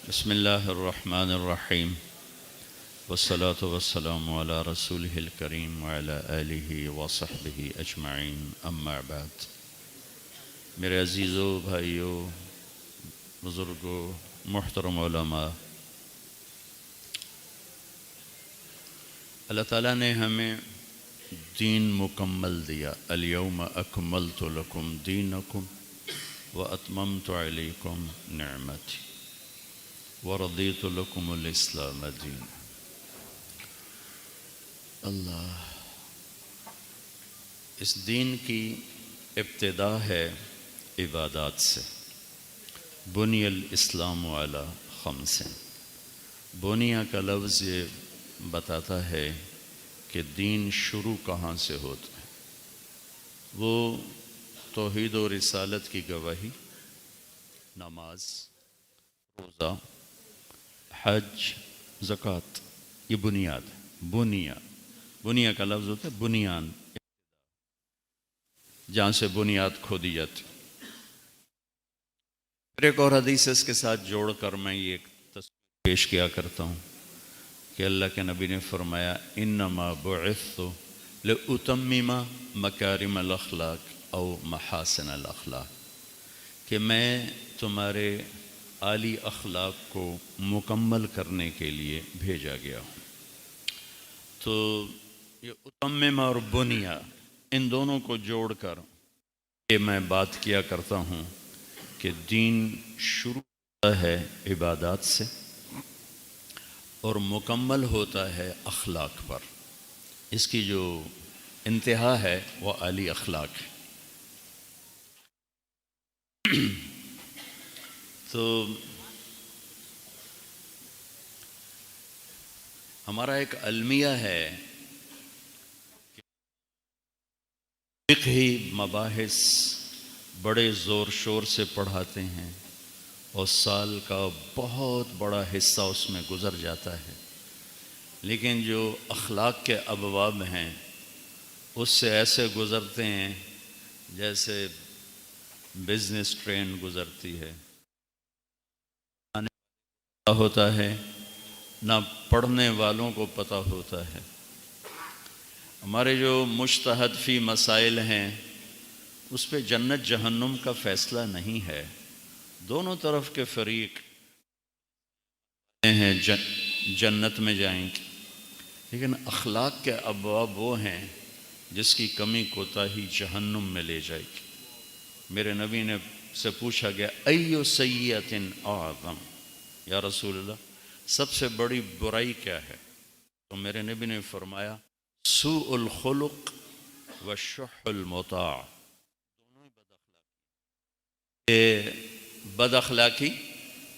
بسم اللہ الرحمن الرحیم والصلاة والسلام علی رسولہ الکریم وعلی آلہ وصحبہ اجمعین اما بعد۔ میرے عزیزو، بھائیو، بزرگو، محترم علماء، اللہ تعالیٰ نے ہمیں دین مکمل دیا۔ الیوم اکملت لکم دینکم واتممت علیکم نعمتی وَرَضِيتُ لَكُمُ الْإِسْلَامَ دِينًا۔ اللہ، اس دین کی ابتدا ہے عبادات سے۔ بنی الاسلام علی خمس۔ بنیا کا لفظ یہ بتاتا ہے کہ دین شروع کہاں سے ہوتا ہے۔ وہ توحید و رسالت کی گواہی، نماز، روزہ، حج، زکوٰۃ، یہ بنیاد ہے۔ بنیا کا لفظ ہوتا ہے بنیان، جہاں سے بنیاد کھودی جاتی۔ پھر ایک اور حدیث اس کے ساتھ جوڑ کر میں یہ ایک تصویر پیش کیا کرتا ہوں کہ اللہ کے نبی نے فرمایا انما بعثت لأتمم مکارم الاخلاق او محاسن الاخلاق، کہ میں تمہارے اعلی اخلاق کو مکمل کرنے کے لیے بھیجا گیا ہوں۔ تو یہ اتمم اور بنیا، ان دونوں کو جوڑ کر یہ میں بات کیا کرتا ہوں کہ دین شروع ہوتا ہے عبادات سے اور مکمل ہوتا ہے اخلاق پر۔ اس کی جو انتہا ہے وہ اعلی اخلاق ہے۔ تو ہمارا ایک المیہ ہے کہ فقہی مباحث بڑے زور شور سے پڑھاتے ہیں اور سال کا بہت بڑا حصہ اس میں گزر جاتا ہے، لیکن جو اخلاق کے ابواب ہیں اس سے ایسے گزرتے ہیں جیسے بزنس ٹرین گزرتی ہے۔ ہوتا ہے نہ پڑھنے والوں کو پتہ ہوتا ہے۔ ہمارے جو مجتہد فی مسائل ہیں اس پہ جنت جہنم کا فیصلہ نہیں ہے، دونوں طرف کے فریق ہیں جنت میں جائیں گے، لیکن اخلاق کے ابواب وہ ہیں جس کی کمی کوتاہی جہنم میں لے جائے گی۔ میرے نبی نے سے پوچھا گیا ایو سیئۃ اعظم، یا رسول اللہ سب سے بڑی برائی کیا ہے؟ تو میرے نبی نے فرمایا سوء الخلق والشح المطاع، دونوں بد اخلاقی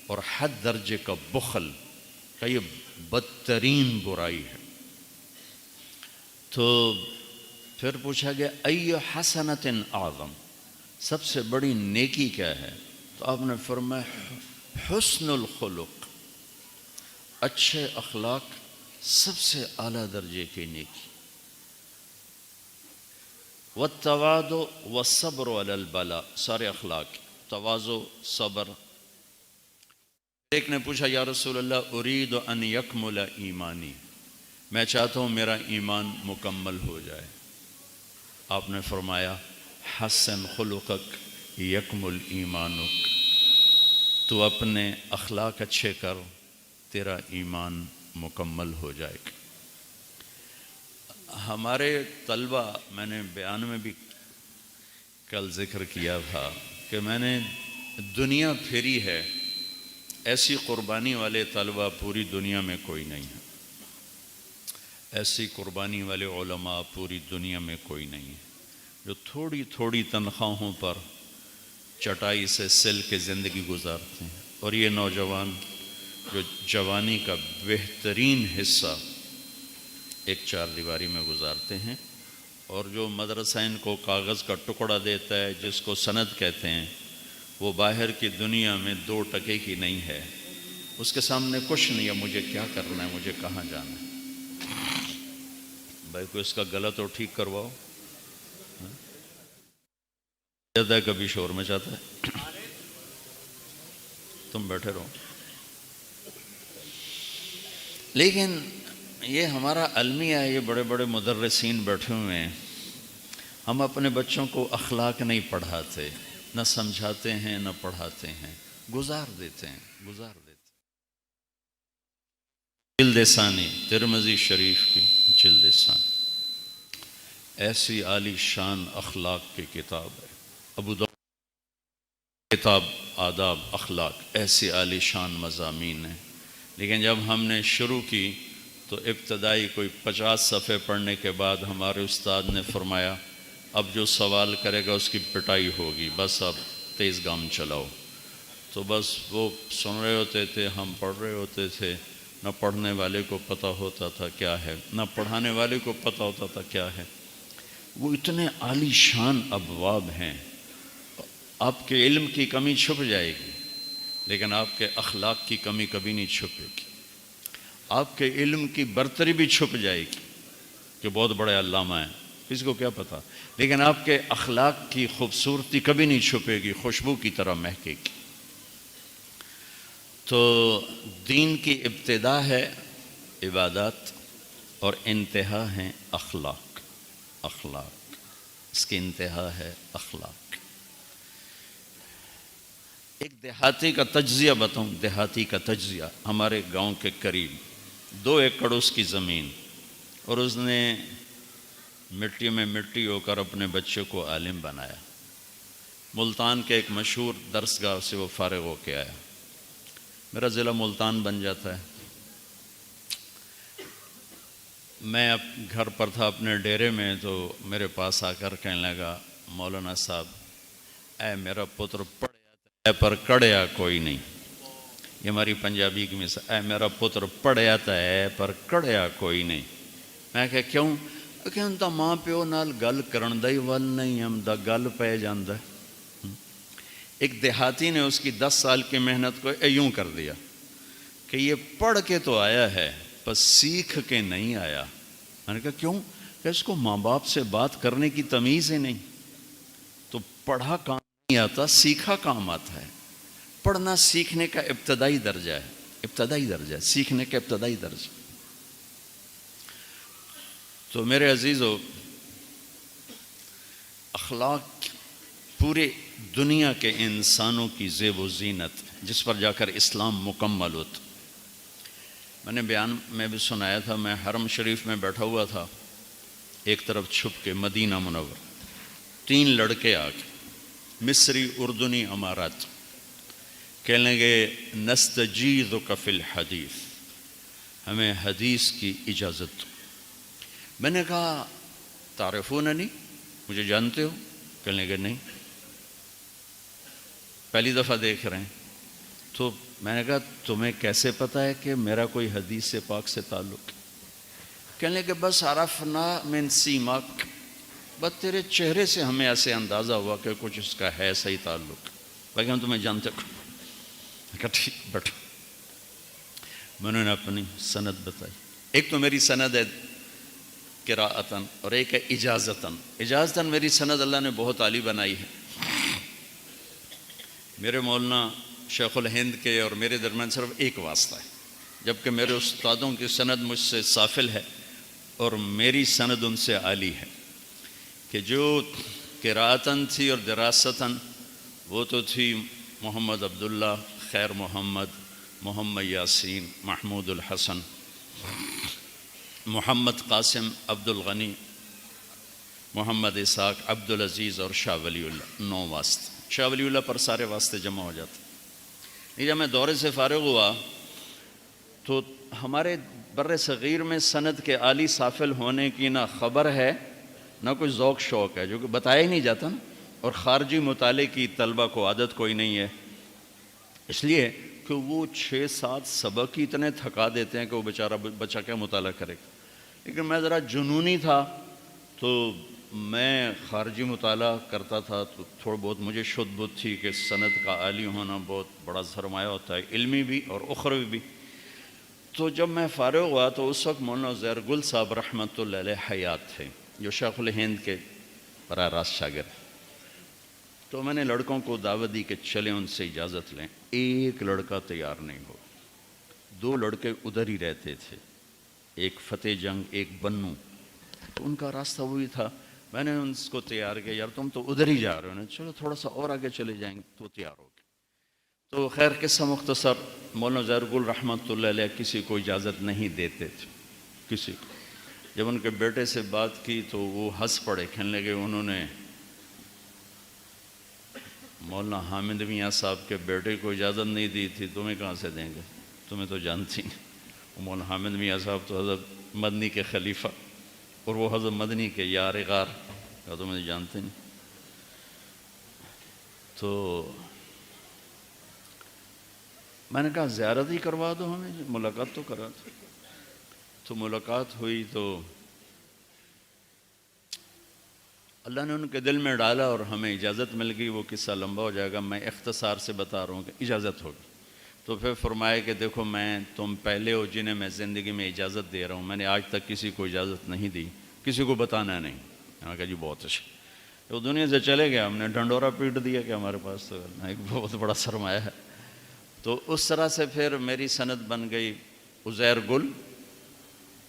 اور حد درجے کا بخل کا یہ بدترین برائی ہے۔ تو پھر پوچھا گیا ایو حسنۃ اعظم، سب سے بڑی نیکی کیا ہے؟ تو آپ نے فرمایا حسن الخلق، اچھے اخلاق سب سے اعلیٰ درجے کی نیکی۔ والتواضع والصبر علی البلاء، سارے اخلاق، تواضع، صبر۔ ایک نے پوچھا یا رسول اللہ ارید ان یکمل ایمانی، میں چاہتا ہوں میرا ایمان مکمل ہو جائے۔ آپ نے فرمایا حسن خلقک یکمل ایمانک، تو اپنے اخلاق اچھے کر، تیرا ایمان مکمل ہو جائے گا۔ ہمارے طلبہ، میں نے بیان میں بھی کل ذکر کیا تھا کہ میں نے دنیا پھری ہے، ایسی قربانی والے طلبہ پوری دنیا میں کوئی نہیں ہے، ایسی قربانی والے علماء پوری دنیا میں کوئی نہیں ہے، جو تھوڑی تھوڑی تنخواہوں پر چٹائی سے سل کے زندگی گزارتے ہیں۔ اور یہ نوجوان جو جوانی کا بہترین حصہ ایک چار دیواری میں گزارتے ہیں، اور جو مدرسہ ان کو کاغذ کا ٹکڑا دیتا ہے جس کو سند کہتے ہیں، وہ باہر کی دنیا میں 2 ٹکے کی نہیں ہے، اس کے سامنے کچھ نہیں ہے، مجھے کیا کرنا ہے، مجھے کہاں جانا ہے۔ بھائی کو اس کا گلا تو ٹھیک کرواؤ، کبھی شور میں چاہتا ہے، تم بیٹھے رہو۔ لیکن یہ ہمارا المیہ ہے، یہ بڑے بڑے مدرسین بیٹھے ہوئے ہیں، ہم اپنے بچوں کو اخلاق نہیں پڑھاتے، نہ سمجھاتے ہیں نہ پڑھاتے ہیں، گزار دیتے ہیں۔ جلد ثانی ترمذی شریف کی جلد ثانی، ایسی عالی شان اخلاق کی کتاب ہے۔ ابو داؤد کتاب آداب اخلاق، ایسی عالی شان مضامین ہیں، لیکن جب ہم نے شروع کی تو ابتدائی کوئی 50 صفحے پڑھنے کے بعد ہمارے استاد نے فرمایا اب جو سوال کرے گا اس کی پٹائی ہوگی، بس اب تیز گام چلاؤ۔ تو بس وہ سن رہے ہوتے تھے، ہم پڑھ رہے ہوتے تھے، نہ پڑھنے والے کو پتہ ہوتا تھا کیا ہے، نہ پڑھانے والے کو پتہ ہوتا تھا کیا ہے۔ وہ اتنے عالی شان ابواب ہیں، آپ کے علم کی کمی چھپ جائے گی لیکن آپ کے اخلاق کی کمی کبھی نہیں چھپے گی، آپ کے علم کی برتری بھی چھپ جائے گی کہ بہت بڑے علامہ ہیں، کسی کو کیا پتہ، لیکن آپ کے اخلاق کی خوبصورتی کبھی نہیں چھپے گی، خوشبو کی طرح مہکے گی۔ تو دین کی ابتدا ہے عبادات اور انتہا ہے اخلاق، اس کی انتہا ہے اخلاق۔ ایک دیہاتی کا تجزیہ بتاؤں، دیہاتی کا تجزیہ، ہمارے گاؤں کے قریب 2 ایکڑ اس کی زمین، اور اس نے مٹی میں مٹی ہو کر اپنے بچے کو عالم بنایا۔ ملتان کے ایک مشہور درسگاہ سے وہ فارغ ہو کے آیا، میرا ضلع ملتان بن جاتا ہے۔ میں اب گھر پر تھا اپنے ڈیرے میں، تو میرے پاس آ کر کہنے لگا مولانا صاحب اے میرا پتر پڑھیا پر کڑیا کوئی نہیں، یہ ہماری پنجابی کی مثال، اے میرا پتر پڑھیا تا ہے پر کڑیا کوئی نہیں۔ میں کہا کیوں؟ کہ ان دا ماں پیو نال گل کرن دا ہی ول نہیں، ہم دا گل پہ جاندہ ہے۔ ایک دیہاتی نے اس کی 10 سال کی محنت کو یوں کر دیا کہ یہ پڑھ کے تو آیا ہے پر سیکھ کے نہیں آیا۔ میں نے کہا کیوں؟ کہ اس کو ماں باپ سے بات کرنے کی تمیز ہی نہیں، تو پڑھا کام نہیں آتا، سیکھا کام آتا ہے۔ پڑھنا سیکھنے کا ابتدائی درجہ ہے، ابتدائی درجہ، سیکھنے کا ابتدائی درجہ۔ تو میرے عزیزو، اخلاق پورے دنیا کے انسانوں کی زیب و زینت، جس پر جا کر اسلام مکمل ہوتا۔ میں نے بیان میں بھی سنایا تھا، میں حرم شریف میں بیٹھا ہوا تھا، ایک طرف چھپ کے مدینہ منور، 3 لڑکے آ کے، مصری اردنی امارات، کہنے لگے نستجیزک فی الحدیث، ہمیں حدیث کی اجازت دو۔ میں نے کہا تعرفوننی، مجھے جانتے ہو؟ کہنے لگے نہیں، پہلی دفعہ دیکھ رہے ہیں۔ تو میں نے کہا تمہیں کیسے پتہ ہے کہ میرا کوئی حدیث سے پاک سے تعلق ہے؟ کہنے لگے بس عرفنا من سیماک، بس تیرے چہرے سے ہمیں ایسے اندازہ ہوا کہ کچھ اس کا ہے صحیح تعلق، باقی ہم تمہیں جانتے ہو۔ میں کہا ٹھیک بیٹھو۔ میں نے اپنی سند بتائی، ایک تو میری سند ہے قراءتاً اور ایک ہے اجازتاً۔ اجازتاً میری سند اللہ نے بہت عالی بنائی ہے۔ میرے مولانا شیخ الہند کے اور میرے درمیان صرف ایک واسطہ ہے، جبکہ میرے استادوں کی سند مجھ سے سافل ہے اور میری سند ان سے عالی ہے، کہ جو قراءتاً تھی اور دراستاً وہ تو تھی محمد عبداللہ، خیر محمد، محمد یاسین، محمود الحسن، محمد قاسم، عبد الغنی، محمد اسحاق، عبد العزیز اور شاہ ولی اللہ، 9 واسطے۔ شاہ ولی اللہ پر سارے واسطے جمع ہو جاتے۔ جب میں دورے سے فارغ ہوا تو ہمارے بر صغیر میں سند کے عالی سافل ہونے کی نہ خبر ہے نہ کوئی ذوق شوق ہے، جو کہ بتایا ہی نہیں جاتا نا، اور خارجی مطالعے کی طلبہ کو عادت کوئی نہیں ہے، اس لیے کہ وہ 6-7 سبق ہی اتنے تھکا دیتے ہیں کہ وہ بیچارہ بچہ کیا مطالعہ کرے گا۔ لیکن میں ذرا جنونی تھا تو میں خارجی مطالعہ کرتا تھا، تو تھوڑا بہت مجھے شدھ بدھ تھی کہ سند کا عالی ہونا بہت بڑا سرمایہ ہوتا ہے، علمی بھی اور اخروی بھی۔ تو جب میں فارغ ہوا تو اس وقت مولانا زہر گل صاحب رحمۃ اللہ علیہ حیات تھے، جو شیخ الہند کے براہ راست شاگرد۔ تو میں نے لڑکوں کو دعوت دی کہ چلیں ان سے اجازت لیں، ایک لڑکا تیار نہیں ہو، دو لڑکے ادھر ہی رہتے تھے، ایک فتح جنگ ایک بنو، تو ان کا راستہ وہی تھا۔ میں نے ان کو تیار کیا، یار تم تو ادھر ہی جا رہے ہو نا، چلو تھوڑا سا اور آگے چلے جائیں گے، تو تیار ہو گئے۔ تو خیر قصہ مختصر، مولانا ظاہر گل رحمۃ اللہ علیہ کسی کو اجازت نہیں دیتے تھے، کسی کو۔ جب ان کے بیٹے سے بات کی تو وہ ہنس پڑے، کہنے لگے انہوں نے مولانا حامد میاں صاحب کے بیٹے کو اجازت نہیں دی تھی، تمہیں کہاں سے دیں گے، تمہیں تو جانتی نہیں۔ مولانا حامد میاں صاحب تو حضرت مدنی کے خلیفہ، اور وہ حضرت مدنی کے یار غار، کہا تمہیں جانتے نہیں۔ تو میں نے کہا زیارت ہی کروا دو ہمیں، ملاقات تو کرا دو۔ تو ملاقات ہوئی تو اللہ نے ان کے دل میں ڈالا اور ہمیں اجازت مل گئی۔ وہ قصہ لمبا ہو جائے گا، میں اختصار سے بتا رہا ہوں کہ اجازت ہوگی۔ تو پھر فرمایا کہ دیکھو میں تم پہلے ہو جنہیں میں زندگی میں اجازت دے رہا ہوں، میں نے آج تک کسی کو اجازت نہیں دی، کسی کو بتانا نہیں۔ میں نے کہا جی بہت اچھا۔ وہ دنیا سے چلے گیا، ہم نے ڈھنڈورا پیٹ دیا کہ ہمارے پاس تو ایک بہت بڑا سرمایہ ہے۔ تو اس طرح سے پھر میری سند بن گئی عزیر گل،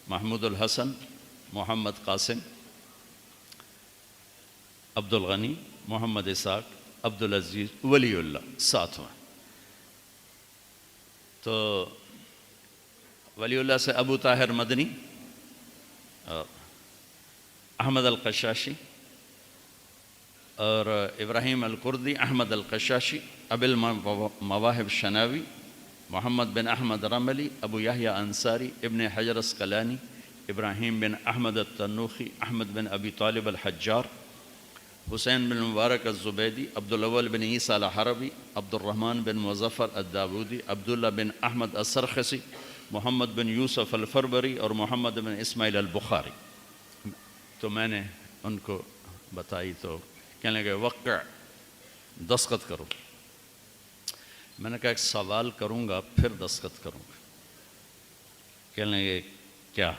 محمود الحسن، محمد قاسم، عبد الغنی، محمد اسحاق، عبد العزیز، ولی اللہ، ساتواں۔ تو ولی اللہ سے ابو طاہر مدنی، احمد القشاشی، اور ابراہیم الکردی، احمد القشاشی، ابو المواہب شناوی، محمد بن احمد رملی، ابو یحییٰ انصاری، ابن حجر اسقلانی، ابراہیم بن احمد التنوخی، احمد بن ابی طالب الحجار، حسین بن مبارک الزبیدی، عبد الاول بن عیسیٰ الحربی، عبد الرحمن بن مظفر الداودی، عبداللہ بن احمد السرخسی، محمد بن یوسف الفربری، اور محمد بن اسماعیل البخاری۔ تو میں نے ان کو بتائی تو کہنے لگے وقع، دستخط کرو۔ میں نے کہا ایک سوال کروں گا پھر دستخط کروں گا۔ کہنے لگے کیا؟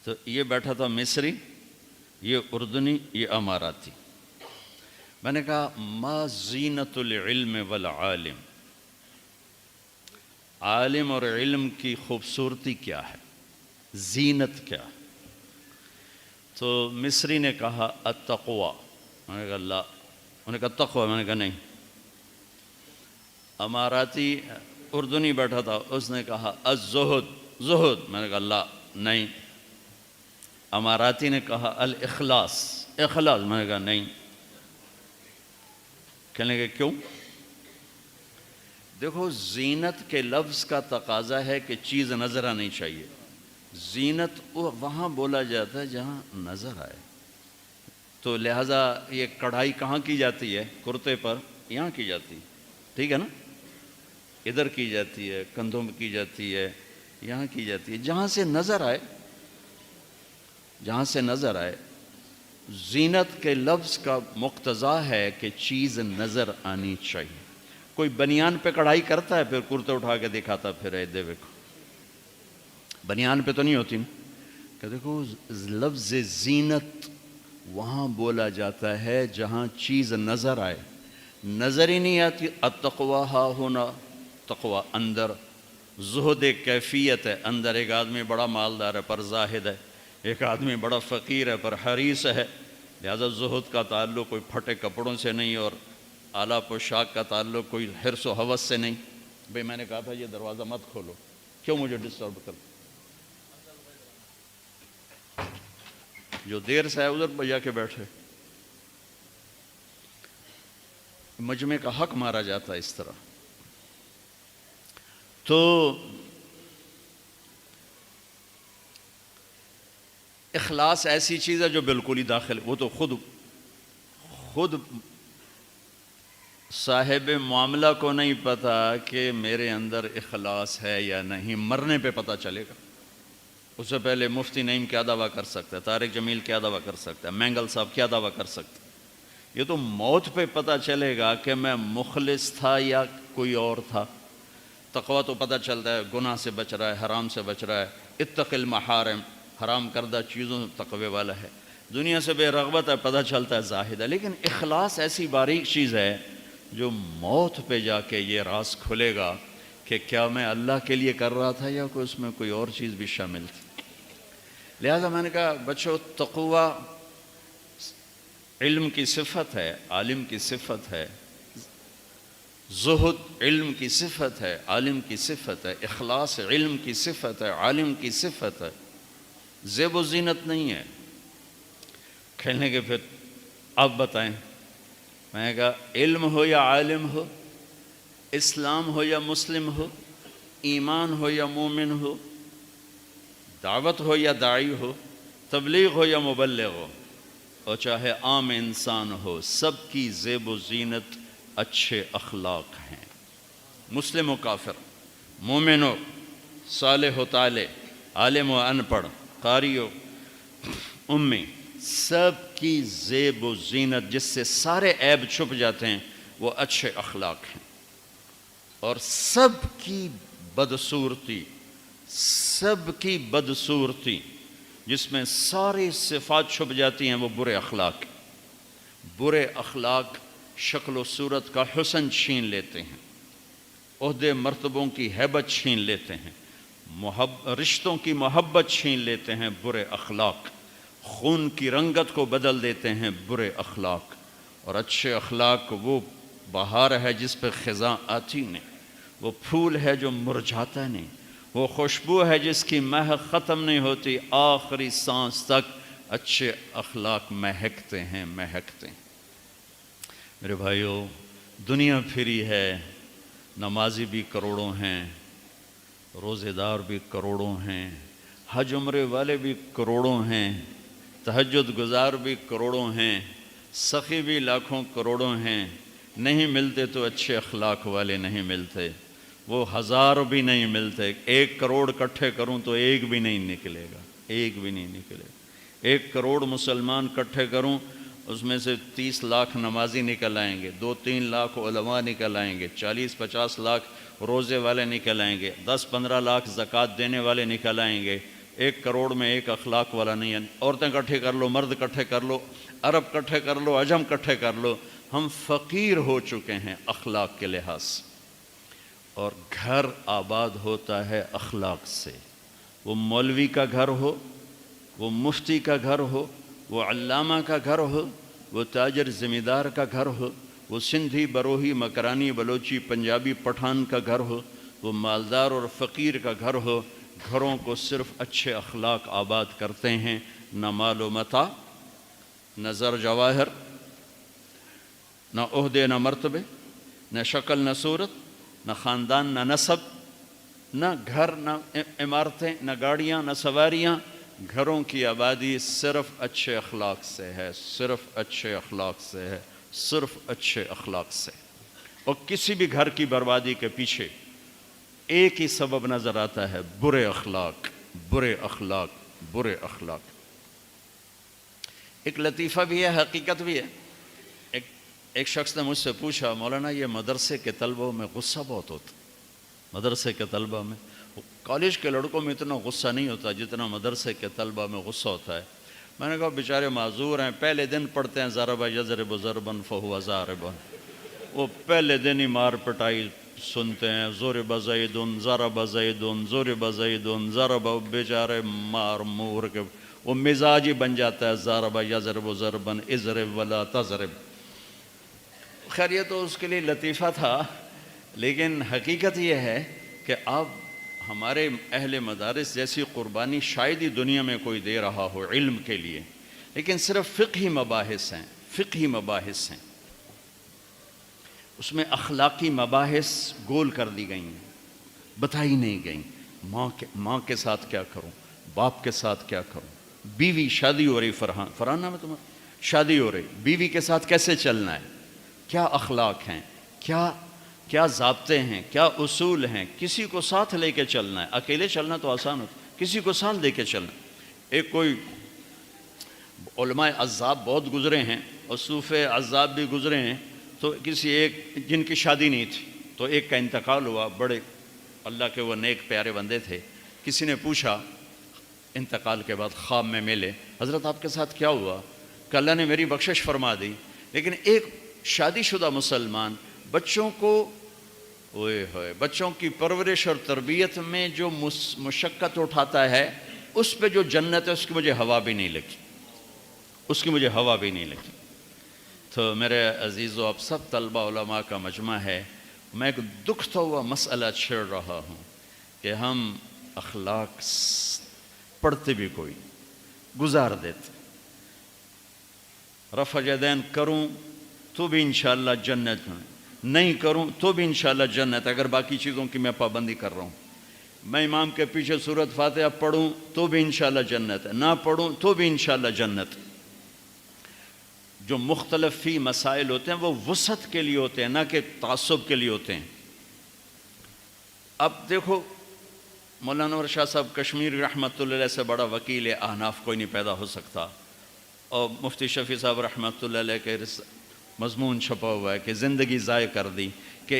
تو یہ بیٹھا تھا مصری، یہ اردنی، یہ اماراتی۔ میں نے کہا ما زینت العلم والعالم، عالم اور علم کی خوبصورتی کیا ہے، زینت کیا ہے؟ تو مصری نے کہا التقوی۔ میں نے کہا لا۔ انہوں نے کہا تقوی، میں نے کہا نہیں۔ اماراتی اردنی بیٹھا تھا، اس نے کہا الزہد، زہد، میں نے کہا لا، نہیں۔ اماراتی نے کہا الاخلاص، اخلاص، میں نے کہا نہیں۔ کہنے لگے کیوں؟ دیکھو زینت کے لفظ کا تقاضا ہے کہ چیز نظر آنی چاہیے۔ زینت وہاں بولا جاتا ہے جہاں نظر آئے، تو لہٰذا یہ کڑھائی کہاں کی جاتی ہے؟ کرتے پر، یہاں کی جاتی ہے، ٹھیک ہے نا؟ ادھر کی جاتی ہے، کندھوں میں کی جاتی ہے، یہاں کی جاتی ہے، جہاں سے نظر آئے، جہاں سے نظر آئے۔ زینت کے لفظ کا مقتضا ہے کہ چیز نظر آنی چاہیے۔ کوئی بنیان پہ کڑھائی کرتا ہے پھر کرتے اٹھا کے دکھاتا پھر اے دیکھو، بنیان پہ تو نہیں ہوتی نا، کہ دیکھو لفظ زینت وہاں بولا جاتا ہے جہاں چیز نظر آئے، نظر ہی نہیں آتی۔ التقویٰ ہا ہونا، تقویٰ اندر، زہد ایک کیفیت ہے، اندر ایک آدمی بڑا مالدار ہے پر زاہد ہے، ایک آدمی بڑا فقیر ہے پر حریص ہے، لہذا زہد کا تعلق کوئی پھٹے کپڑوں سے نہیں، اور اعلیٰ پوشاک کا تعلق کوئی حرص و ہوس سے نہیں۔ بھئی میں نے کہا تھا یہ دروازہ مت کھولو، کیوں مجھے ڈسٹرب کر؟ جو دیر سے ہے ادھر بجا کے بیٹھے، مجمع کا حق مارا جاتا ہے اس طرح۔ تو اخلاص ایسی چیز ہے جو بالکل ہی داخل، وہ تو خود صاحب معاملہ کو نہیں پتا کہ میرے اندر اخلاص ہے یا نہیں، مرنے پہ پتہ چلے گا۔ اس سے پہلے مفتی نعیم کیا دعویٰ کر سکتا ہے، طارق جمیل کیا دعویٰ کر سکتا ہے، مینگل صاحب کیا دعویٰ کر سکتا ہے؟ یہ تو موت پہ پتہ چلے گا کہ میں مخلص تھا یا کوئی اور تھا۔ تقویٰ تو پتہ چلتا ہے گناہ سے بچ رہا ہے، حرام سے بچ رہا ہے، اتق المحارم، حرام کردہ چیزوں سے تقوی والا ہے، دنیا سے بے رغبت ہے، پتہ چلتا ہے زاہد ہے۔ لیکن اخلاص ایسی باریک چیز ہے جو موت پہ جا کے یہ راز کھلے گا کہ کیا میں اللہ کے لیے کر رہا تھا یا کوئی اس میں کوئی اور چیز بھی شامل تھی. لہذا میں نے کہا بچوں، تقوی علم کی صفت ہے، عالم کی صفت ہے، زہد علم کی صفت ہے، عالم کی صفت ہے، اخلاص علم کی صفت ہے، عالم کی صفت ہے، زیب و زینت نہیں ہے. کہنے کے پھر آپ بتائیں. میں نے کہا علم ہو یا عالم ہو، اسلام ہو یا مسلم ہو، ایمان ہو یا مومن ہو، دعوت ہو یا داعی ہو، تبلیغ ہو یا مبلغ ہو، اور چاہے عام انسان ہو، سب کی زیب و زینت اچھے اخلاق ہیں. مسلم و کافر، مومن و صالح و طالح، عالم و ان پڑھ، قاری و امی، سب کی زیب و زینت جس سے سارے عیب چھپ جاتے ہیں وہ اچھے اخلاق ہیں. اور سب کی بدصورتی، سب کی بدصورتی جس میں ساری صفات چھپ جاتی ہیں وہ برے اخلاق. برے اخلاق شکل و صورت کا حسن چھین لیتے ہیں، عہدے مرتبوں کی ہیبت چھین لیتے ہیں، رشتوں کی محبت چھین لیتے ہیں. برے اخلاق خون کی رنگت کو بدل دیتے ہیں. برے اخلاق. اور اچھے اخلاق وہ بہار ہے جس پہ خزاں آتی نہیں، وہ پھول ہے جو مرجھاتا نہیں، وہ خوشبو ہے جس کی مہک ختم نہیں ہوتی، آخری سانس تک اچھے اخلاق مہکتے ہیں، مہکتے ہیں. میرے بھائیو، دنیا پھری ہے، نمازی بھی کروڑوں ہیں، روزے دار بھی کروڑوں ہیں، حج عمرے والے بھی کروڑوں ہیں، تہجد گزار بھی کروڑوں ہیں، سخی بھی لاکھوں کروڑوں ہیں. نہیں ملتے تو اچھے اخلاق والے نہیں ملتے، وہ ہزار بھی نہیں ملتے. 1 کروڑ اکٹھے کروں تو ایک بھی نہیں نکلے گا، ایک بھی نہیں نکلے گا. 1 کروڑ مسلمان اکٹھے کروں اس میں سے 30 لاکھ نمازی نکل آئیں گے، 2-3 لاکھ علماء نکل آئیں گے، 40-50 لاکھ روزے والے نکل آئیں گے، 10-15 لاکھ زکوٰۃ دینے والے نکل آئیں گے. 1 کروڑ میں ایک اخلاق والا نہیں ہے. عورتیں اکٹھے کر لو، مرد اکٹھے کر لو، عرب اکٹھے کر لو، عجم اکٹھے کر لو، ہم فقیر ہو چکے ہیں اخلاق کے لحاظ سے. اور گھر آباد ہوتا ہے اخلاق سے. وہ مولوی کا گھر ہو، وہ مفتی کا گھر ہو، وہ علامہ کا گھر ہو، وہ تاجر زمیندار کا گھر ہو، وہ سندھی، بروہی، مکرانی، بلوچی، پنجابی، پٹھان کا گھر ہو، وہ مالدار اور فقیر کا گھر ہو، گھروں کو صرف اچھے اخلاق آباد کرتے ہیں. نہ مال و متاع، نہ زر جواہر، نہ عہدے، نہ مرتبے، نہ شکل، نہ صورت، نہ خاندان، نہ نسب، نہ گھر، نہ عمارتیں، نہ گاڑیاں، نہ سواریاں. گھروں کی آبادی صرف اچھے اخلاق سے ہے، صرف اچھے اخلاق سے ہے، صرف اچھے اخلاق سے. اور کسی بھی گھر کی بربادی کے پیچھے ایک ہی سبب نظر آتا ہے: برے اخلاق، برے اخلاق، برے اخلاق. ایک لطیفہ بھی ہے، حقیقت بھی ہے. ایک شخص نے مجھ سے پوچھا، مولانا یہ مدرسے کے طلبوں میں غصہ بہت ہوتا، مدرسے کے طلبہ میں، کالج کے لڑکوں میں اتنا غصہ نہیں ہوتا جتنا مدرسے کے طلبہ میں غصہ ہوتا ہے. میں نے کہا بیچارے معذور ہیں، پہلے دن پڑھتے ہیں ضرب یضرب ضربا فہو ضارب، وہ پہلے دن ہی مار پٹائی سنتے ہیں، ضرب زید ضرب زید ضرب زید ضرب، بیچارے مار مور کے وہ مزاج ہی بن جاتا ہے، ضرب یضرب ضربا اضرب ولا تضرب. خیر یہ تو اس کے لیے لطیفہ تھا، لیکن حقیقت یہ ہے کہ آپ ہمارے اہل مدارس جیسی قربانی شاید ہی دنیا میں کوئی دے رہا ہو علم کے لیے، لیکن صرف فقہی مباحث ہیں، فقہی مباحث ہیں. اس میں اخلاقی مباحث گول کر دی گئی ہیں، بتائی نہیں گئیں. ماں کے ساتھ کیا کروں، باپ کے ساتھ کیا کروں، بیوی شادی ہو رہی، فرحان نام ہے تمہارا، شادی ہو رہی، بیوی کے ساتھ کیسے چلنا ہے، کیا اخلاق ہیں، کیا ضابطے ہیں، کیا اصول ہیں. کسی کو ساتھ لے کے چلنا ہے، اکیلے چلنا تو آسان ہوتا، کسی کو ساتھ لے کے چلنا. ایک کوئی علماء عذاب بہت گزرے ہیں اور صوفے عذاب بھی گزرے ہیں، تو کسی ایک جن کی شادی نہیں تھی تو ایک کا انتقال ہوا، بڑے اللہ کے وہ نیک پیارے بندے تھے. کسی نے پوچھا انتقال کے بعد خواب میں ملے، حضرت آپ کے ساتھ کیا ہوا؟ کہ اللہ نے میری بخشش فرما دی، لیکن ایک شادی شدہ مسلمان بچوں کو اوئے ہوئے، بچوں کی پرورش اور تربیت میں جو مشقت اٹھاتا ہے اس پہ جو جنت ہے اس کی مجھے ہوا بھی نہیں لگی، اس کی مجھے ہوا بھی نہیں لگی۔ تو میرے عزیزو، اب سب طلبہ علماء کا مجمع ہے، میں ایک دکھتا ہوا مسئلہ چھیڑ رہا ہوں کہ ہم اخلاق پڑھتے بھی کوئی گزار دیتے، رفع یدین کروں تو بھی انشاءاللہ جنت میں، نہیں کروں تو بھی انشاءاللہ جنت، اگر باقی چیزوں کی میں پابندی کر رہا ہوں۔ میں امام کے پیچھے سورۃ فاتحہ پڑھوں تو بھی انشاءاللہ جنت ہے، نہ پڑھوں تو بھی انشاءاللہ جنت۔ جو مختلف فی مسائل ہوتے ہیں وہ وسعت کے لیے ہوتے ہیں، نہ کہ تعصب کے لیے ہوتے ہیں۔ اب دیکھو، مولانا انور شاہ صاحب کشمیری رحمۃ اللہ علیہ سے بڑا وکیل احناف کوئی نہیں پیدا ہو سکتا، اور مفتی شفیع صاحب رحمۃ اللہ علیہ کے مضمون چھپا ہوا ہے کہ زندگی ضائع کر دی کہ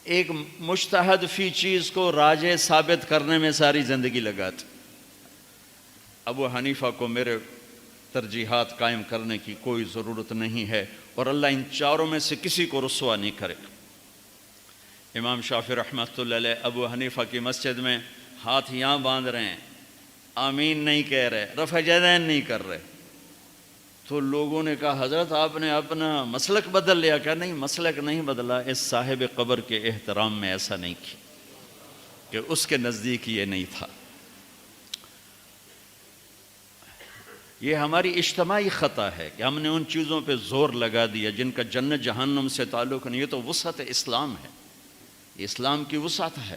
ایک مجتہد فی چیز کو راجح ثابت کرنے میں ساری زندگی لگاتے۔ ابو حنیفہ کو میرے ترجیحات قائم کرنے کی کوئی ضرورت نہیں ہے، اور اللہ ان چاروں میں سے کسی کو رسوا نہیں کرے گا۔ امام شافعی رحمۃ اللہ علیہ ابو حنیفہ کی مسجد میں ہاتھ یہاں باندھ رہے ہیں، آمین نہیں کہہ رہے، رفع یدین نہیں کر رہے، تو لوگوں نے کہا حضرت آپ نے اپنا مسلک بدل لیا۔ کہا نہیں، مسلک نہیں بدلا، اس صاحب قبر کے احترام میں ایسا نہیں کیا کہ اس کے نزدیک یہ نہیں تھا۔ یہ ہماری اجتماعی خطا ہے کہ ہم نے ان چیزوں پہ زور لگا دیا جن کا جنت جہنم سے تعلق نہیں۔ یہ تو وسعت اسلام ہے، یہ اسلام کی وسعت ہے،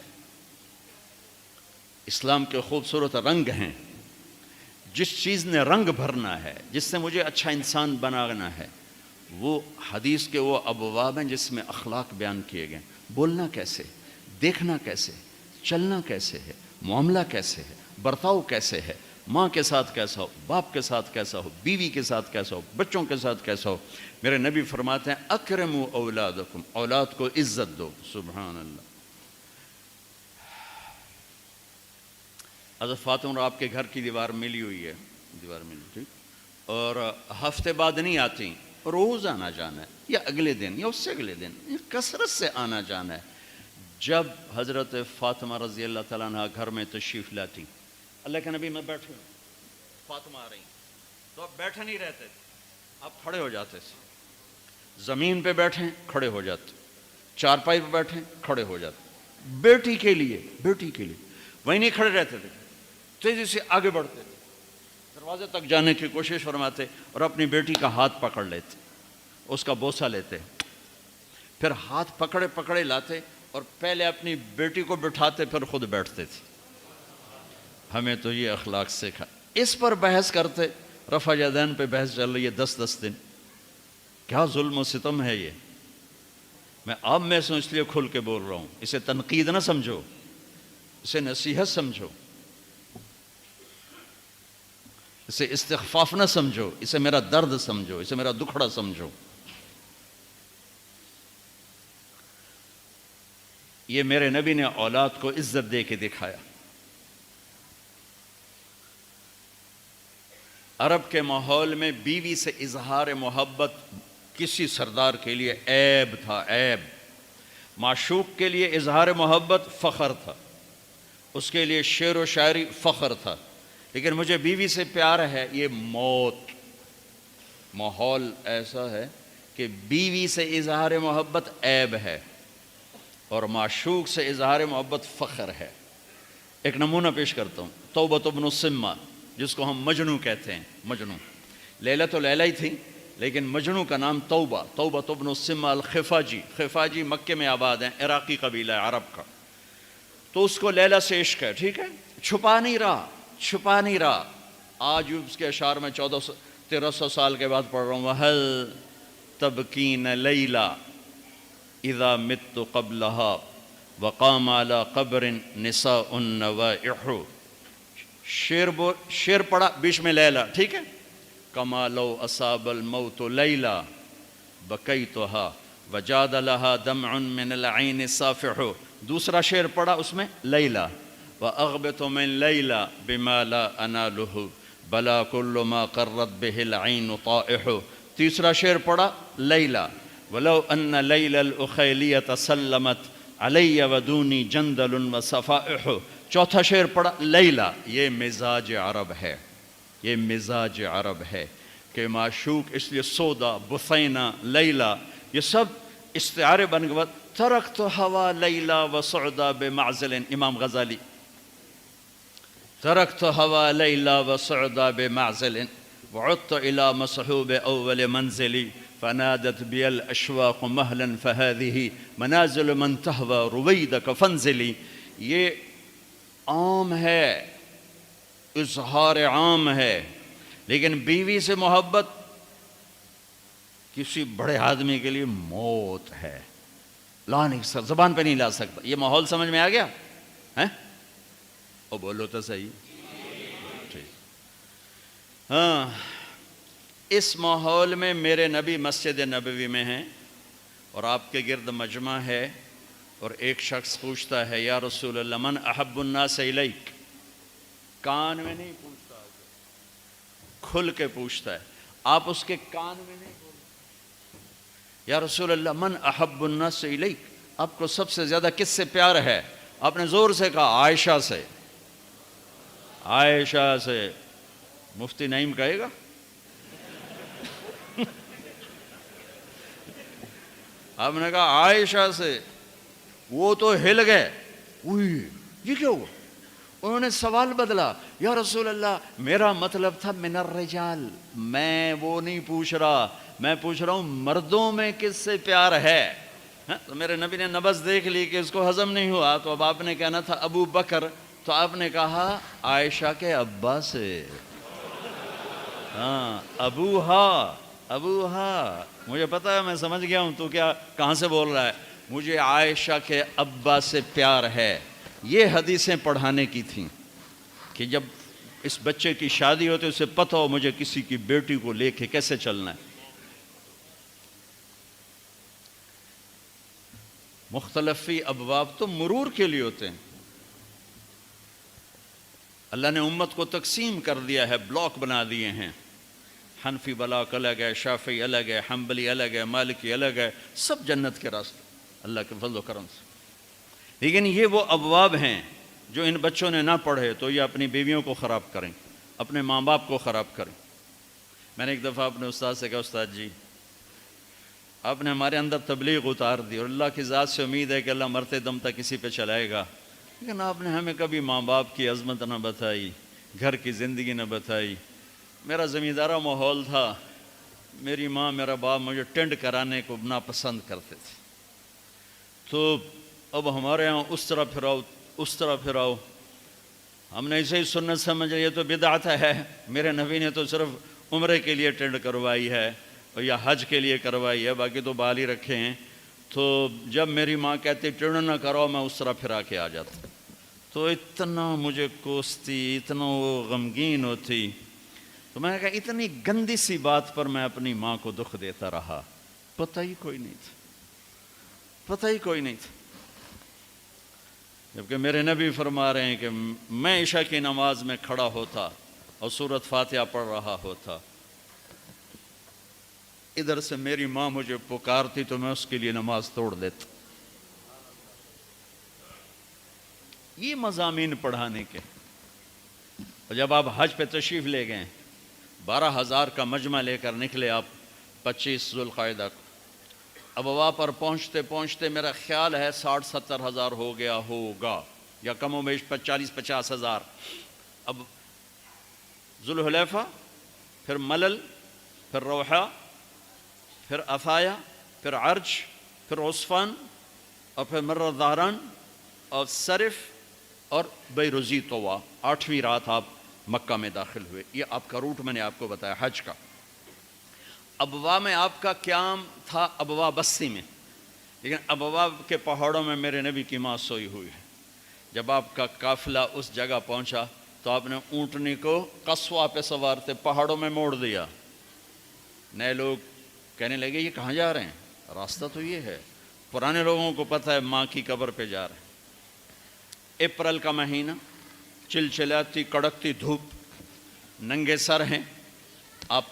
اسلام کے خوبصورت رنگ ہیں۔ جس چیز نے رنگ بھرنا ہے، جس سے مجھے اچھا انسان بنانا ہے، وہ حدیث کے وہ ابواب ہیں جس میں اخلاق بیان کیے گئے۔ بولنا کیسے، دیکھنا کیسے، چلنا کیسے ہے، معاملہ کیسے ہے، برتاؤ کیسے ہے، ماں کے ساتھ کیسا ہو، باپ کے ساتھ کیسا ہو، بیوی کے ساتھ کیسا ہو، بچوں کے ساتھ کیسا ہو۔ میرے نبی فرماتے ہیں اکرموا اولادکم، اولاد کو عزت دو۔ سبحان اللہ۔ حضرت فاطمہ اور آپ کے گھر کی دیوار ملی ہوئی ہے، دیوار ملی، ٹھیک، اور ہفتے بعد نہیں آتی، روز آنا جانا ہے، یا اگلے دن یا اس سے اگلے دن، کثرت سے آنا جانا ہے۔ جب حضرت فاطمہ رضی اللہ تعالیٰ عنہ گھر میں تشریف لاتی، اللہ کے نبی میں بیٹھے ہوں، فاطمہ آ رہی، تو آپ بیٹھے نہیں رہتے تھے، آپ کھڑے ہو جاتے تھے، زمین پہ بیٹھیں کھڑے ہو جاتے، چارپائی پہ بیٹھیں کھڑے ہو جاتے، بیٹی کے لیے وہیں نہیں کھڑے رہتے تھے، تیزی سے آگے بڑھتے تھے، دروازے تک جانے کی کوشش فرماتے اور اپنی بیٹی کا ہاتھ پکڑ لیتے، اس کا بوسہ لیتے، پھر ہاتھ پکڑے لاتے اور پہلے اپنی بیٹی کو بٹھاتے پھر خود بیٹھتے تھے۔ ہمیں تو یہ اخلاق سیکھا۔ اس پر بحث کرتے، رفع یدین پہ بحث چل رہی ہے 10 دن، کیا ظلم و ستم ہے یہ؟ میں اب میں اس لیے کھل کے بول رہا ہوں، اسے تنقید نہ سمجھو، اسے نصیحت سمجھو، اسے استخفاف نہ سمجھو، اسے میرا درد سمجھو، اسے میرا دکھڑا سمجھو۔ یہ میرے نبی نے اولاد کو عزت دے کے دکھایا۔ عرب کے ماحول میں بیوی سے اظہار محبت کسی سردار کے لیے عیب تھا، عیب۔ معشوق کے لیے اظہار محبت فخر تھا، اس کے لیے شعر و شاعری فخر تھا، لیکن مجھے بیوی سے پیار ہے، یہ موت۔ ماحول ایسا ہے کہ بیوی سے اظہار محبت عیب ہے اور معشوق سے اظہار محبت فخر ہے۔ ایک نمونہ پیش کرتا ہوں، توبہ بن السمہ، جس کو ہم مجنو کہتے ہیں، مجنو۔ لیلہ تو لیلہ ہی تھی، لیکن مجنو کا نام توبہ بن السمہ الخفاجی، خفاجی مکے میں آباد ہیں، عراقی قبیلہ ہے عرب کا۔ تو اس کو لیلہ سے عشق ہے، ٹھیک ہے، چھپا نہیں رہا۔ آج اس کے اشعار میں 1300 سال کے بعد پڑھ رہا ہوں، وَهَلْ تَبْكِينَ لَيْلَا اِذَا مِتُّ قَبْلَهَا وَقَامَ عَلَى قَبْرٍ نِسَاءٌ نَوَائِحُ۔ شعر پڑھا، بیچ میں لیلہ، ٹھیک ہے، كَمَا لَوْ أَصَابَ الْمَوْتُ لَيْلَا بَكَيْتُهَا وَجَادَ لَهَا دَمْعٌ مِّنَ الْعَيْنِ صَافِحُ۔ دوسرا شعر پڑھا اس میں لیلہ، وَأَغْبِطُ مِن لَيْلَا بِمَا لَا أَنَالُهُ بَلَا كُلُّ مَا قَرَّتْ بِهِ الْعَيْنُ طَائِحُ۔ تیسرا شعر پڑھا لیلہ، ولو ان لیل الاخیلیۃ سلمت علی ودونی جندل وصفائح. چوتھا شعر پڑھا لیلا. یہ مزاج عرب ہے، یہ مزاج عرب ہے کہ معشوق اس لیے سودا، بثینہ، لیلا یہ سب استعارے بن گئے. ترکت ہوا لیلا وسعدا بمعزل. امام غزالی. ترکت ہوا لیلا وسعدا بمعزل وعدت الى مصحوب اول منزلی فنادت بي الاشواق مهلا فهذه منازل من تهوى رويدك فانزلي. یہ عام ہے، اظہار عام ہے، لیکن بیوی سے محبت کسی بڑے آدمی کے لیے موت ہے. لا نہیں سر، زبان پہ نہیں لا سکتا. یہ ماحول سمجھ میں آ گیا ہے؟ او بولو تو صحیح. ٹھیک. ہاں، اس ماحول میں میرے نبی مسجد نبوی میں ہیں اور آپ کے گرد مجمع ہے، اور ایک شخص پوچھتا ہے یا رسول اللہ من احب الناس الیک. کان میں نہیں پوچھتا، کھل کے پوچھتا ہے. آپ اس کے کان میں نہیں بولتے. یا رسول اللہ من احب الناس الیک، آپ کو سب سے زیادہ کس سے پیار ہے؟ آپ نے زور سے کہا عائشہ سے. عائشہ سے. مفتی نعیم کہے گا؟ آپ نے کہا عائشہ سے. وہ تو ہل گئے. یہ کیا ہوا؟ انہوں نے سوال بدلا. یا رسول اللہ میرا مطلب تھا من الرجال، میں وہ نہیں پوچھ رہا، میں پوچھ رہا ہوں مردوں میں کس سے پیار ہے. تو میرے نبی نے نبض دیکھ لی کہ اس کو ہضم نہیں ہوا، تو اب آپ نے کہنا تھا ابو بکر، تو آپ نے کہا عائشہ کے ابا سے. ہاں ابوہا، ابوہا. مجھے پتا ہے، میں سمجھ گیا ہوں تو کیا کہاں سے بول رہا ہے. مجھے عائشہ کے ابا سے پیار ہے. یہ حدیثیں پڑھانے کی تھیں کہ جب اس بچے کی شادی ہوتی اسے پتہ ہو مجھے کسی کی بیٹی کو لے کے کیسے چلنا ہے. مختلفی ابواب تو مرور کے لیے ہوتے ہیں. اللہ نے امت کو تقسیم کر دیا ہے، بلاک بنا دیے ہیں. حنفی بلاک الگ ہے، شافعی الگ ہے، حنبلی الگ ہے، مالکی الگ ہے، سب جنت کے راستے اللہ کے فضل و کرم سے. لیکن یہ وہ ابواب ہیں جو ان بچوں نے نہ پڑھے تو یہ اپنی بیویوں کو خراب کریں، اپنے ماں باپ کو خراب کریں. میں نے ایک دفعہ اپنے استاد سے کہا استاد جی آپ نے ہمارے اندر تبلیغ اتار دی اور اللہ کی ذات سے امید ہے کہ اللہ مرتے دم تک کسی پہ چلائے گا، لیکن آپ نے ہمیں کبھی ماں باپ کی عظمت نہ بتائی، گھر کی زندگی نہ بتائی. میرا زمیندارہ ماحول تھا، میری ماں میرا باپ مجھے ٹینڈ کرانے کو ناپسند کرتے تھے. تو اب ہمارے ہاں اس طرح پھراؤ اس طرح پھراؤ. ہم نے اسے ہی سنت سمجھ یہ تو بدعت ہے. میرے نبی نے تو صرف عمرے کے لیے ٹینڈ کروائی ہے اور یا حج کے لیے کروائی ہے، باقی تو بال ہی رکھے ہیں. تو جب میری ماں کہتی ٹینڈ نہ کرو میں اس طرح پھرا کے آ جاتا. تو اتنا مجھے کوستی، اتنا وہ غمگین ہوتی. تو میں نے کہا اتنی گندی سی بات پر میں اپنی ماں کو دکھ دیتا رہا. پتہ ہی کوئی نہیں تھا، پتہ ہی کوئی نہیں تھا. جبکہ میرے نبی فرما رہے ہیں کہ میں عشاء کی نماز میں کھڑا ہوتا اور سورۃ فاتحہ پڑھ رہا ہوتا، ادھر سے میری ماں مجھے پکارتی تو میں اس کے لیے نماز توڑ دیتا. یہ مضامین پڑھانے کے. اور جب آپ حج پہ تشریف لے گئے، 12,000 کا مجمع لے کر نکلے آپ 25 ذوالقعدہ کو. اب وہاں پر پہنچتے پہنچتے میرا خیال ہے 60-70 ہزار ہو گیا ہوگا یا کم و بیش 40-50 ہزار. اب ذوالحلیفہ، پھر ملل، پھر روحہ، پھر عفایا، پھر عرج، پھر عصفان، اور پھر مرہ ظہران اور صرف اور بیروزی طوا. 8ویں رات آپ مکہ میں داخل ہوئے. یہ آپ کا روٹ میں نے آپ کو بتایا حج کا. ابوا میں آپ کا قیام تھا ابوا بستی میں، لیکن ابوا کے پہاڑوں میں میرے نبی کی ماں سوئی ہوئی ہے. جب آپ کا قافلہ اس جگہ پہنچا تو آپ نے اونٹنی کو قصوہ پہ سوار تھے پہاڑوں میں موڑ دیا. نئے لوگ کہنے لگے یہ کہاں جا رہے ہیں؟ راستہ تو یہ ہے. پرانے لوگوں کو پتہ ہے ماں کی قبر پہ جا رہے ہیں. اپریل کا مہینہ، چلچلاتی کڑکتی دھوپ، ننگے سر ہیں آپ.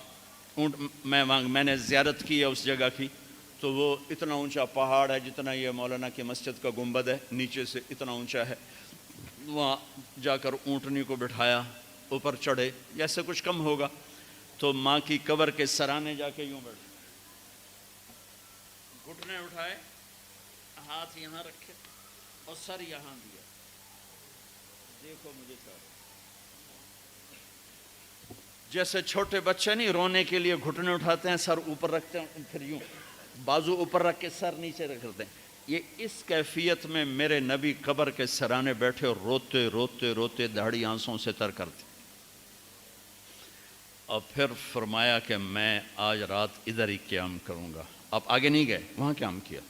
میں نے زیارت کی ہے اس جگہ کی. تو وہ اتنا اونچا پہاڑ ہے جتنا یہ مولانا کی مسجد کا گنبد ہے، نیچے سے اتنا اونچا ہے، وہاں جا کر اونٹنی کو بٹھایا، اوپر چڑھے، جیسے کچھ کم ہوگا، تو ماں کی قبر کے سرانے جا کے یوں بیٹھے، گھٹنے اٹھائے، ہاتھ یہاں رکھے اور سر یہاں دیا، دیکھو مجھے کیا، جیسے چھوٹے بچے نہیں رونے کے لیے گھٹنے اٹھاتے ہیں، سر اوپر رکھتے ہیں، پھر یوں بازو اوپر رکھ کے سر نیچے رکھتے ہیں، یہ اس کیفیت میں میرے نبی قبر کے سرانے بیٹھے اور روتے روتے روتے دھاڑی آنسوں سے تر کرتے، اور پھر فرمایا کہ میں آج رات ادھر ہی قیام کروں گا۔ آپ آگے نہیں گئے، وہاں قیام کیا،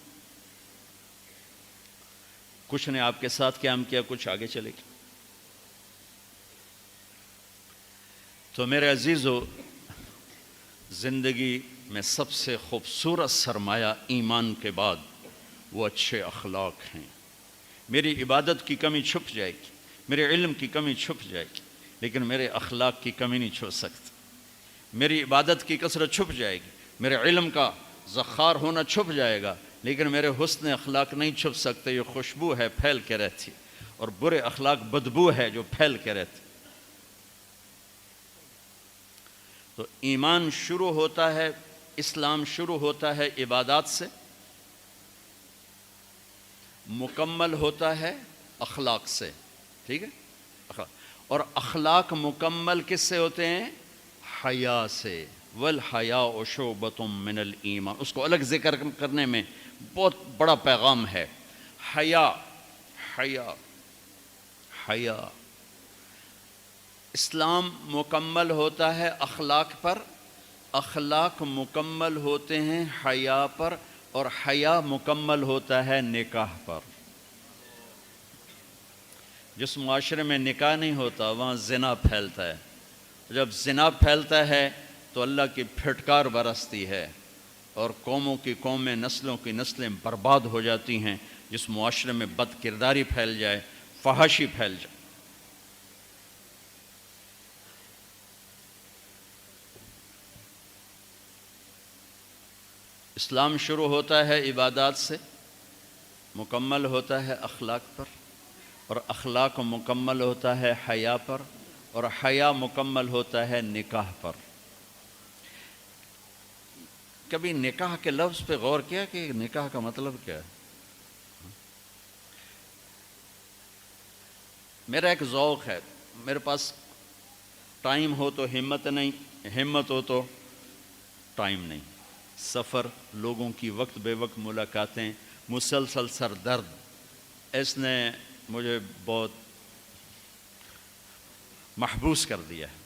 کچھ نے آپ کے ساتھ قیام کیا، کچھ آگے چلے گئے۔ تو میرے عزیزو، زندگی میں سب سے خوبصورت سرمایہ ایمان کے بعد وہ اچھے اخلاق ہیں۔ میری عبادت کی کمی چھپ جائے گی، میرے علم کی کمی چھپ جائے گی، لیکن میرے اخلاق کی کمی نہیں چھپ سکتی۔ میری عبادت کی کثرت چھپ جائے گی، میرے علم کا ذخار ہونا چھپ جائے گا، لیکن میرے حسن اخلاق نہیں چھپ سکتے۔ یہ خوشبو ہے پھیل کے رہتی، اور برے اخلاق بدبو ہے جو پھیل کے رہتی۔ تو ایمان شروع ہوتا ہے، اسلام شروع ہوتا ہے عبادات سے، مکمل ہوتا ہے اخلاق سے، ٹھیک ہے؟ اخلاق، اور اخلاق مکمل کس سے ہوتے ہیں؟ حیا سے۔ والحیاء شعبۃ من الایمان، اس کو الگ ذکر کرنے میں بہت بڑا پیغام ہے۔ حیا، حیا، حیا، اسلام مکمل ہوتا ہے اخلاق پر، اخلاق مکمل ہوتے ہیں حیا پر، اور حیا مکمل ہوتا ہے نکاح پر۔ جس معاشرے میں نکاح نہیں ہوتا وہاں زنا پھیلتا ہے، جب زنا پھیلتا ہے تو اللہ کی پھٹکار برستی ہے، اور قوموں کی قومیں، نسلوں کی نسلیں برباد ہو جاتی ہیں۔ جس معاشرے میں بد کرداری پھیل جائے، فحاشی پھیل جائے۔ اسلام شروع ہوتا ہے عبادات سے، مکمل ہوتا ہے اخلاق پر، اور اخلاق مکمل ہوتا ہے حیا پر، اور حیا مکمل ہوتا ہے نکاح پر۔ کبھی نکاح کے لفظ پہ غور کیا کہ نکاح کا مطلب کیا ہے؟ میرا ایک ذوق ہے، میرے پاس ٹائم ہو تو ہمت نہیں، ہمت ہو تو ٹائم نہیں، سفر، لوگوں کی وقت بے وقت ملاقاتیں، مسلسل سر درد، اس نے مجھے بہت محبوس کر دیا ہے۔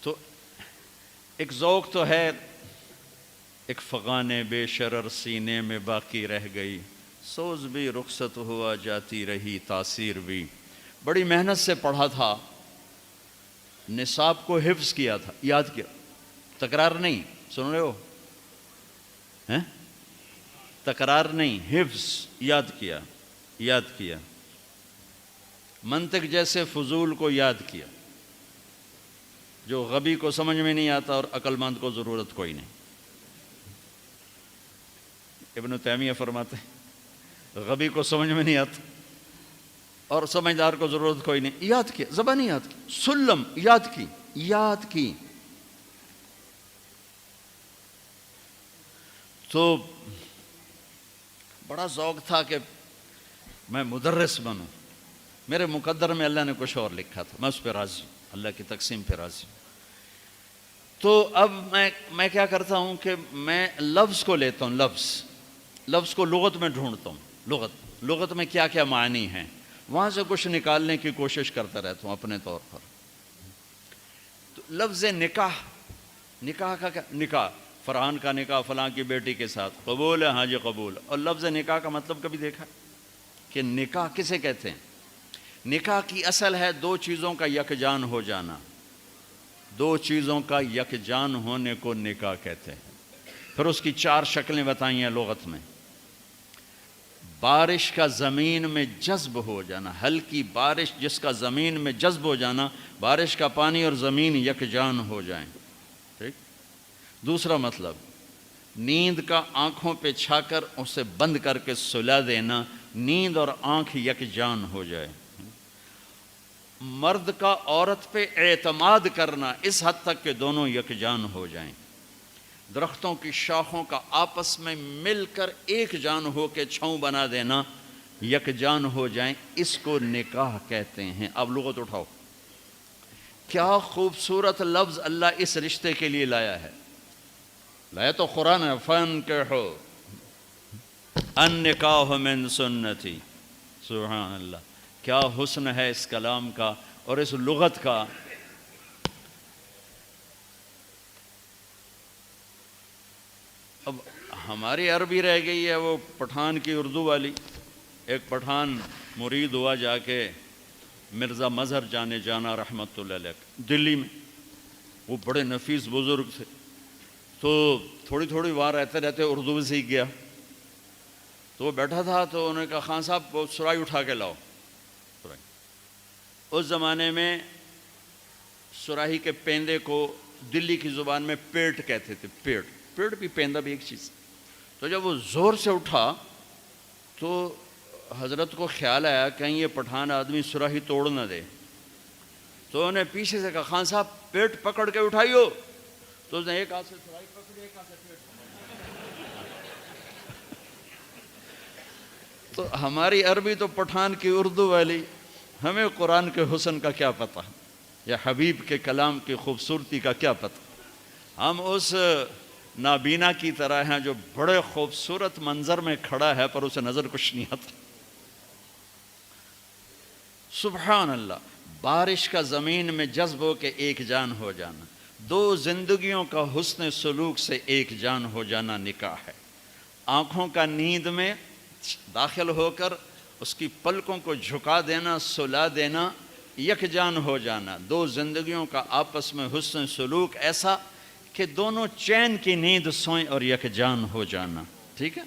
تو ایک ذوق تو ہے، ایک فغان بے شرر سینے میں باقی رہ گئی، سوز بھی رخصت ہوا جاتی رہی تاثیر بھی۔ بڑی محنت سے پڑھا تھا، نصاب کو حفظ کیا تھا، یاد کیا، تکرار نہیں، سن رہے ہو؟ تکرار نہیں، حفظ، یاد کیا، یاد کیا، منطق جیسے فضول کو یاد کیا، جو غبی کو سمجھ میں نہیں آتا اور عقل مند کو ضرورت کوئی نہیں۔ ابن تیمیہ فرماتے ہیں غبی کو سمجھ میں نہیں آتا اور سمجھدار کو ضرورت کوئی نہیں۔ یاد کیا، زبان یاد کی، سلم یاد کی، یاد کی۔ تو بڑا ذوق تھا کہ میں مدرس بنوں، میرے مقدر میں اللہ نے کچھ اور لکھا تھا، میں اس پہ راضی ہوں، اللہ کی تقسیم پہ راضی ہوں۔ تو اب میں کیا کرتا ہوں کہ میں لفظ کو لیتا ہوں، لفظ کو لغت میں ڈھونڈتا ہوں، لغت میں کیا کیا معنی ہیں، وہاں سے کچھ نکالنے کی کوشش کرتا رہتا ہوں اپنے طور پر۔ تو لفظ نکاح، نکاح کا کیا؟ نکاح، فرحان کا نکاح فلاں کی بیٹی کے ساتھ، قبول ہے، ہاں جی قبول۔ اور لفظ نکاح کا مطلب کبھی دیکھا کہ نکاح کسے کہتے ہیں؟ نکاح کی اصل ہے دو چیزوں کا یکجان ہو جانا، دو چیزوں کا یکجان ہونے کو نکاح کہتے ہیں۔ پھر اس کی چار شکلیں بتائی ہیں لغت میں۔ بارش کا زمین میں جذب ہو جانا، ہلکی بارش جس کا زمین میں جذب ہو جانا، بارش کا پانی اور زمین یکجان ہو جائیں، ٹھیک۔ دوسرا مطلب نیند کا آنکھوں پہ چھا کر اسے بند کر کے سلا دینا، نیند اور آنکھ یکجان ہو جائے۔ مرد کا عورت پہ اعتماد کرنا اس حد تک کہ دونوں یکجان ہو جائیں۔ درختوں کی شاخوں کا آپس میں مل کر ایک جان ہو کے چھاؤں بنا دینا، یکجان ہو جائیں، اس کو نکاح کہتے ہیں۔ اب لغت اٹھاؤ، کیا خوبصورت لفظ اللہ اس رشتے کے لیے لایا ہے۔ لایا تو قرآن ہے، فانکحوا النکاح من سنتی۔ سبحان اللہ، کیا حسن ہے اس کلام کا اور اس لغت کا۔ اب ہماری عربی رہ گئی ہے وہ پٹھان کی اردو والی۔ ایک پٹھان مرید ہوا جا کے مرزا مظہر جانے جانا رحمۃ اللہ علیہ دلی میں، وہ بڑے نفیس بزرگ تھے، تو تھوڑی تھوڑی وہاں رہتے رہتے اردو بھی سیکھ گیا۔ تو وہ بیٹھا تھا تو انہوں نے کہا خان صاحب وہ سرائی اٹھا کے لاؤ۔ سرائی، اس زمانے میں سراہی کے پیندے کو دلی کی زبان میں پیٹ کہتے تھے، پیٹ، پیٹ بھی پیندہ بھی ایک چیز۔ تو جب وہ زور سے اٹھا تو حضرت کو خیال آیا کہیں یہ پٹھان آدمی سراہی توڑ نہ دے، تو انہیں پیچھے سے کہا خان صاحب پیٹ پکڑ کے اٹھائیو۔ تو اس نے ایک ہاتھ سے سرائی پکڑی، ایک ہاتھ سے پیٹ پکڑی۔ تو ہماری عربی تو پٹھان کی اردو والی، ہمیں قرآن کے حسن کا کیا پتہ یا حبیب کے کلام کی خوبصورتی کا کیا پتہ۔ ہم اس نابینا کی طرح ہیں جو بڑے خوبصورت منظر میں کھڑا ہے پر اسے نظر کچھ نہیں آتا۔ سبحان اللہ، بارش کا زمین میں جذب ہو کے ایک جان ہو جانا، دو زندگیوں کا حسن سلوک سے ایک جان ہو جانا نکاح ہے۔ آنکھوں کا نیند میں داخل ہو کر اس کی پلکوں کو جھکا دینا، سلا دینا، یک جان ہو جانا، دو زندگیوں کا آپس میں حسن سلوک ایسا کہ دونوں چین کی نیند سوئیں اور یک جان ہو جانا۔ ٹھیک ہے،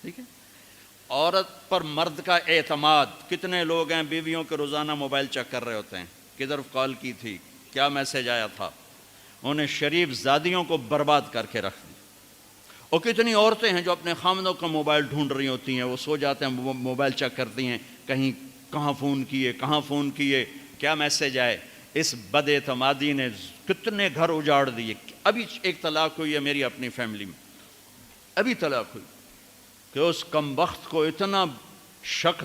ٹھیک ہے۔ عورت پر مرد کا اعتماد، کتنے لوگ ہیں بیویوں کے روزانہ موبائل چیک کر رہے ہوتے ہیں، کدھر کال کی تھی، کیا میسج آیا تھا، انہیں شریف زادیوں کو برباد کر کے رکھ دی۔ اور کتنی عورتیں ہیں جو اپنے خامدوں کا موبائل ڈھونڈ رہی ہوتی ہیں، وہ سو جاتے ہیں موبائل چیک کرتی ہیں، کہیں کہاں فون کیے، کیا میسج آئے۔ اس بد اعتمادی نے کتنے گھر اجاڑ دیے۔ ابھی ایک طلاق ہوئی ہے میری اپنی فیملی میں، ابھی طلاق ہوئی، کہ اس کم بخت کو اتنا شک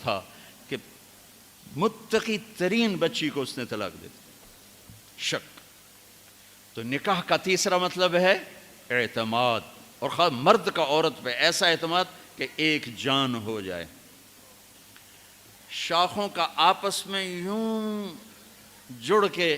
تھا کہ متقی ترین بچی کو اس نے طلاق دے دی، شک۔ تو نکاح کا تیسرا مطلب ہے اعتماد، اور خاص مرد کا عورت پہ ایسا اعتماد کہ ایک جان ہو جائے۔ شاخوں کا آپس میں یوں جڑ کے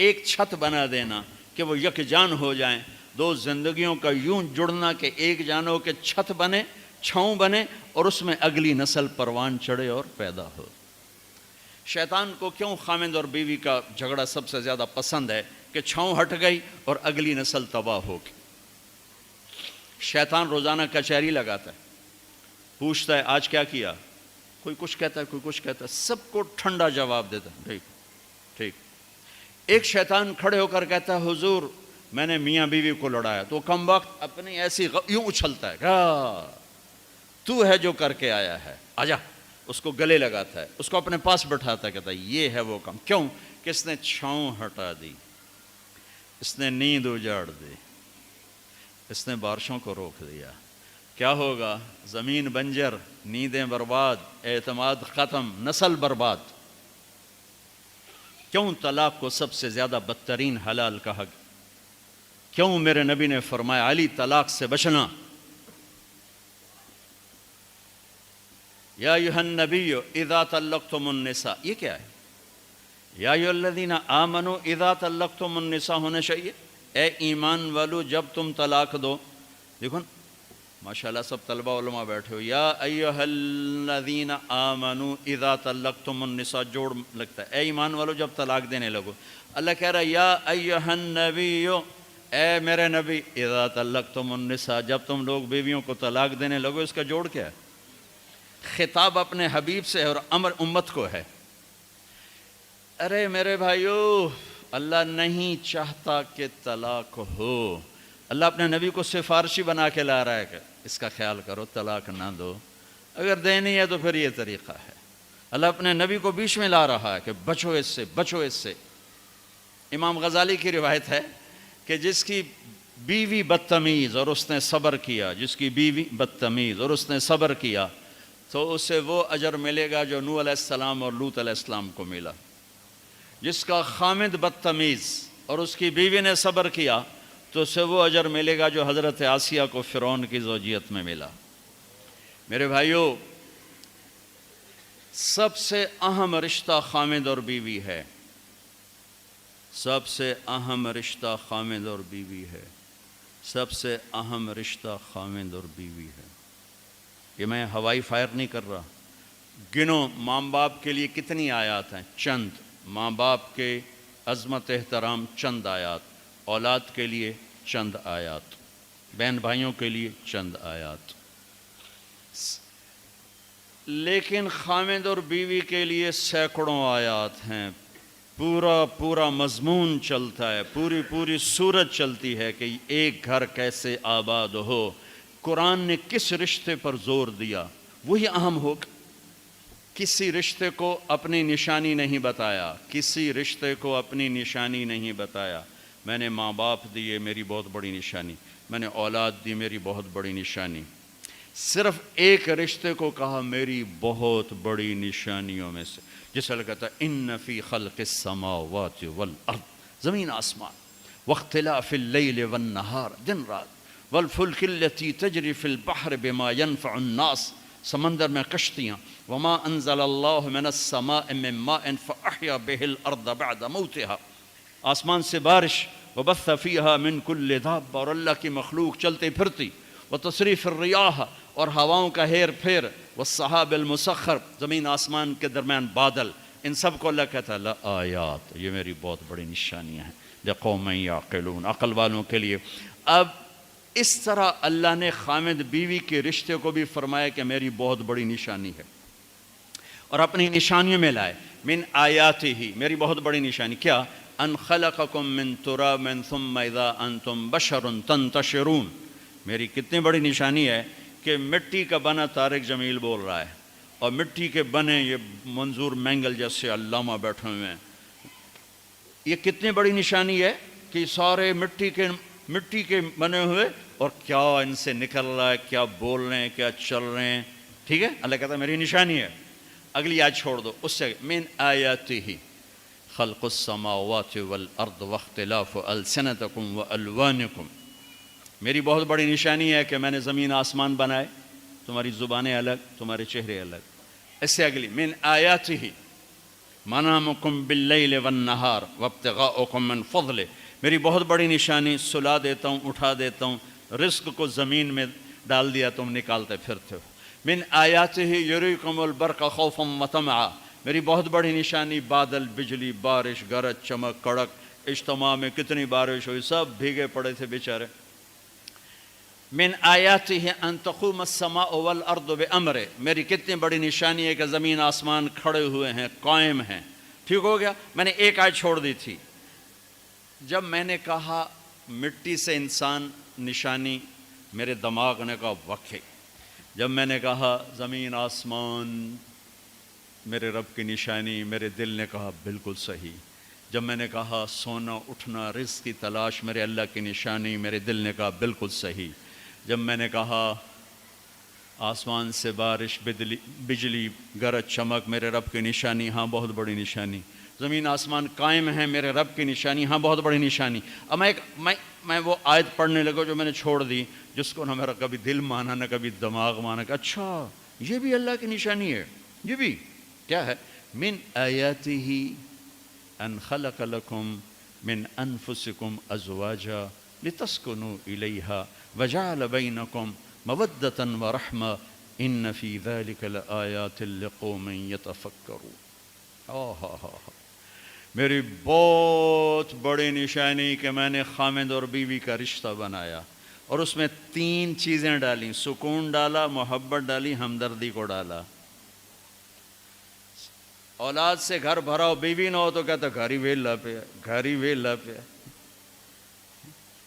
ایک چھت بنا دینا کہ وہ یک جان ہو جائیں، دو زندگیوں کا یوں جڑنا کہ ایک جان ہو کے چھت بنے، چھاؤں بنے، اور اس میں اگلی نسل پروان چڑھے اور پیدا ہو۔ شیطان کو کیوں خامند اور بیوی کا جھگڑا سب سے زیادہ پسند ہے کہ چھاؤں ہٹ گئی اور اگلی نسل تباہ ہو گئی۔ شیطان روزانہ کچہری لگاتا ہے، پوچھتا ہے آج کیا کیا، کوئی کچھ کہتا ہے، کوئی کچھ کہتا ہے، سب کو ٹھنڈا جواب دیتا ہے، ٹھیک ٹھیک۔ ایک شیطان کھڑے ہو کر کہتا ہے حضور میں نے میاں بیوی کو لڑایا، تو کم وقت اپنی ایسی یوں اچھلتا ہے، تو ہے جو کر کے آیا ہے، آجا، اس کو گلے لگاتا ہے، اس کو اپنے پاس بٹھاتا ہے، کہتا ہے یہ ہے وہ کام، کیوں کہ اس نے چھاؤں ہٹا دی، اس نے نیند اجاڑ دی، اس نے بارشوں کو روک دیا۔ کیا ہوگا؟ زمین بنجر، نیندیں برباد، اعتماد ختم، نسل برباد۔ کیوں طلاق کو سب سے زیادہ بدترین حلال کہا گیا؟ کیوں میرے نبی نے فرمایا علی طلاق سے بچنا؟ یا ایھا النبی اذا طلقتم النساء، یہ کیا ہے؟ یا ایھا الذین آمنوا اذا طلقتم النساء ہونا چاہیے، اے ایمان والو جب تم طلاق دو۔ دیکھو ماشاءاللہ سب طلبہ علماء بیٹھے ہو، یا ایھا الذین آمنوا اذا طلقتم النساء جوڑ لگتا ہے، اے ایمان والو جب طلاق دینے لگو۔ اللہ کہہ رہا ہے یا ایھا النبی، اے میرے نبی، اذا طلقتم النساء جب تم لوگ بیویوں کو طلاق دینے لگو۔ اس کا جوڑ کیا ہے؟ خطاب اپنے حبیب سے اور امر امت کو ہے۔ ارے میرے بھائیو، اللہ نہیں چاہتا کہ طلاق ہو، اللہ اپنے نبی کو سفارشی بنا کے لا رہا ہے کہ اس کا خیال کرو، طلاق نہ دو، اگر دینی ہے تو پھر یہ طریقہ ہے۔ اللہ اپنے نبی کو بیچ میں لا رہا ہے کہ بچو اس سے، بچو اس سے۔ امام غزالی کی روایت ہے کہ جس کی بیوی بدتمیز اور اس نے صبر کیا، جس کی بیوی بدتمیز اور اس نے صبر کیا تو اسے وہ اجر ملے گا جو نوح علیہ السلام اور لوط علیہ السلام کو ملا۔ جس کا خامد بدتمیز اور اس کی بیوی نے صبر کیا تو اسے وہ اجر ملے گا جو حضرت آسیہ کو فرعون کی زوجیت میں ملا۔ میرے بھائیو، سب سے اہم رشتہ خامد اور بیوی ہے، سب سے اہم رشتہ خامد اور بیوی ہے، سب سے اہم رشتہ خامد اور بیوی ہے۔ یہ میں ہوائی فائر نہیں کر رہا۔ گنو ماں باپ کے لیے کتنی آیات ہیں؟ چند۔ ماں باپ کے عظمت احترام چند آیات، اولاد کے لیے چند آیات، بہن بھائیوں کے لیے چند آیات۔ لیکن خامد اور بیوی کے لیے سینکڑوں آیات ہیں، پورا مضمون چلتا ہے، پوری سورت چلتی ہے کہ ایک گھر کیسے آباد ہو۔ قرآن نے کس رشتے پر زور دیا وہی اہم ہوگا۔ کسی رشتے کو اپنی نشانی نہیں بتایا، کسی رشتے کو اپنی نشانی نہیں بتایا۔ میں نے ماں باپ دیے، میری بہت بڑی نشانی، میں نے اولاد دی، میری بہت بڑی نشانی۔ صرف ایک رشتے کو کہا میری بہت بڑی نشانیوں میں سے، جس سے کہتا ہے ان فی خلق السماوات والارض، زمین آسمان، واختلاف اللیل والنہار، دن رات، والفلک التی تجری فی البحر بما ينفع الناس، سمندر میں کشتیاں، وما انزل اللہ من السماء من ماء فاحیا به الارض بعد موتها، آسمان سے بارش، وبث فیہا من کل دابہ، اور اللہ کی مخلوق چلتی پھرتی، وتصریف الریاح، اور ہواؤں کا ہیر پھیر، والسحاب المسخر، زمین آسمان کے درمیان بادل، ان سب کو اللہ کہتا ہے لآیات، یہ میری بہت بڑی نشانیاں ہیں، لقوم یعقلون، عقل والوں کے لیے۔ اب اس طرح اللہ نے خامد بیوی کے رشتے کو بھی فرمایا کہ میری بہت بڑی نشانی ہے، اور اپنی نشانیوں میں لائے من آیاتہ، میری بہت بڑی نشانی کیا؟ ان خلقکم من تراب ثم اذا انتم بشر تنتشرون، میری کتنی بڑی نشانی ہے کہ مٹی کا بنا طارق جمیل بول رہا ہے، اور مٹی کے بنے یہ منظور مینگل جیسے علامہ بیٹھے ہوئے ہیں۔ یہ کتنی بڑی نشانی ہے کہ سارے مٹی کے بنے ہوئے، اور کیا ان سے نکل رہا ہے، کیا بول رہے ہیں، کیا چل رہے ہیں۔ ٹھیک ہے، اللہ کہتا ہے میری نشانی ہے۔ اگلی آیت چھوڑ دو، اس سے من آیاتہ خلق السماوات والارض واختلاف السنتکم والوانکم، میری بہت بڑی نشانی ہے کہ میں نے زمین آسمان بنائے، تمہاری زبانیں الگ، تمہارے چہرے الگ۔ اس سے اگلی من آیاتہ منامکم باللیل والنہار وابتغاؤکم من فضلہ، میری بہت بڑی نشانی سلا دیتا ہوں، اٹھا دیتا ہوں، رزق کو زمین میں ڈال دیا، تم نکالتے پھرتے ہو۔ من آیاتہ یریکم البرق خوفا وطمعا، میری بہت بڑی نشانی بادل، بجلی، بارش، گرج، چمک، کڑک، اجتماع میں کتنی بارش ہوئی، سب بھیگے پڑے تھے بیچارے۔ من آیاتہ ان تقوم السماء والارض بامرہ، میری کتنی بڑی نشانی ہے کہ زمین آسمان کھڑے ہوئے ہیں، قائم ہیں۔ ٹھیک ہو گیا، میں نے ایک آیت چھوڑ دی تھی۔ جب میں نے کہا مٹی سے انسان نشانی، میرے دماغ نے کہا واقعی۔ جب میں نے کہا زمین آسمان میرے رب کی نشانی، میرے دل نے کہا بالکل صحیح۔ جب میں نے کہا سونا اٹھنا، رزق کی تلاش میرے اللہ کی نشانی، میرے دل نے کہا بالکل صحیح۔ جب میں نے کہا آسمان سے بارش، بجلی، گرج، چمک میرے رب کی نشانی، ہاں بہت بڑی نشانی۔ زمین آسمان قائم ہیں، میرے رب کی نشانی، ہاں بہت بڑی نشانی۔ اب میں وہ آیت پڑھنے لگا جو میں نے چھوڑ دی، جس کو نہ میرا کبھی دل مانا نہ کبھی دماغ مانا کہ اچھا یہ بھی اللہ کی نشانی ہے۔ یہ بھی کیا ہے؟ من آیاتہ ان خلق لکم من انفسکم ازواجا لتسکنوا الیہا وجعل بینکم مودۃ ورحمہ ان فی ذلک لآیات لقوم یتفکرون۔ میری بہت بڑی نشانی کہ میں نے خامد اور بیوی کا رشتہ بنایا، اور اس میں 3 چیزیں ڈالیں، سکون ڈالا، محبت ڈالی، ہمدردی کو ڈالا۔ اولاد سے گھر بھرا ہو، بیوی نہ ہو تو کہتا گھر ہی ویلا پہ، گھر ہی ویلا پہ،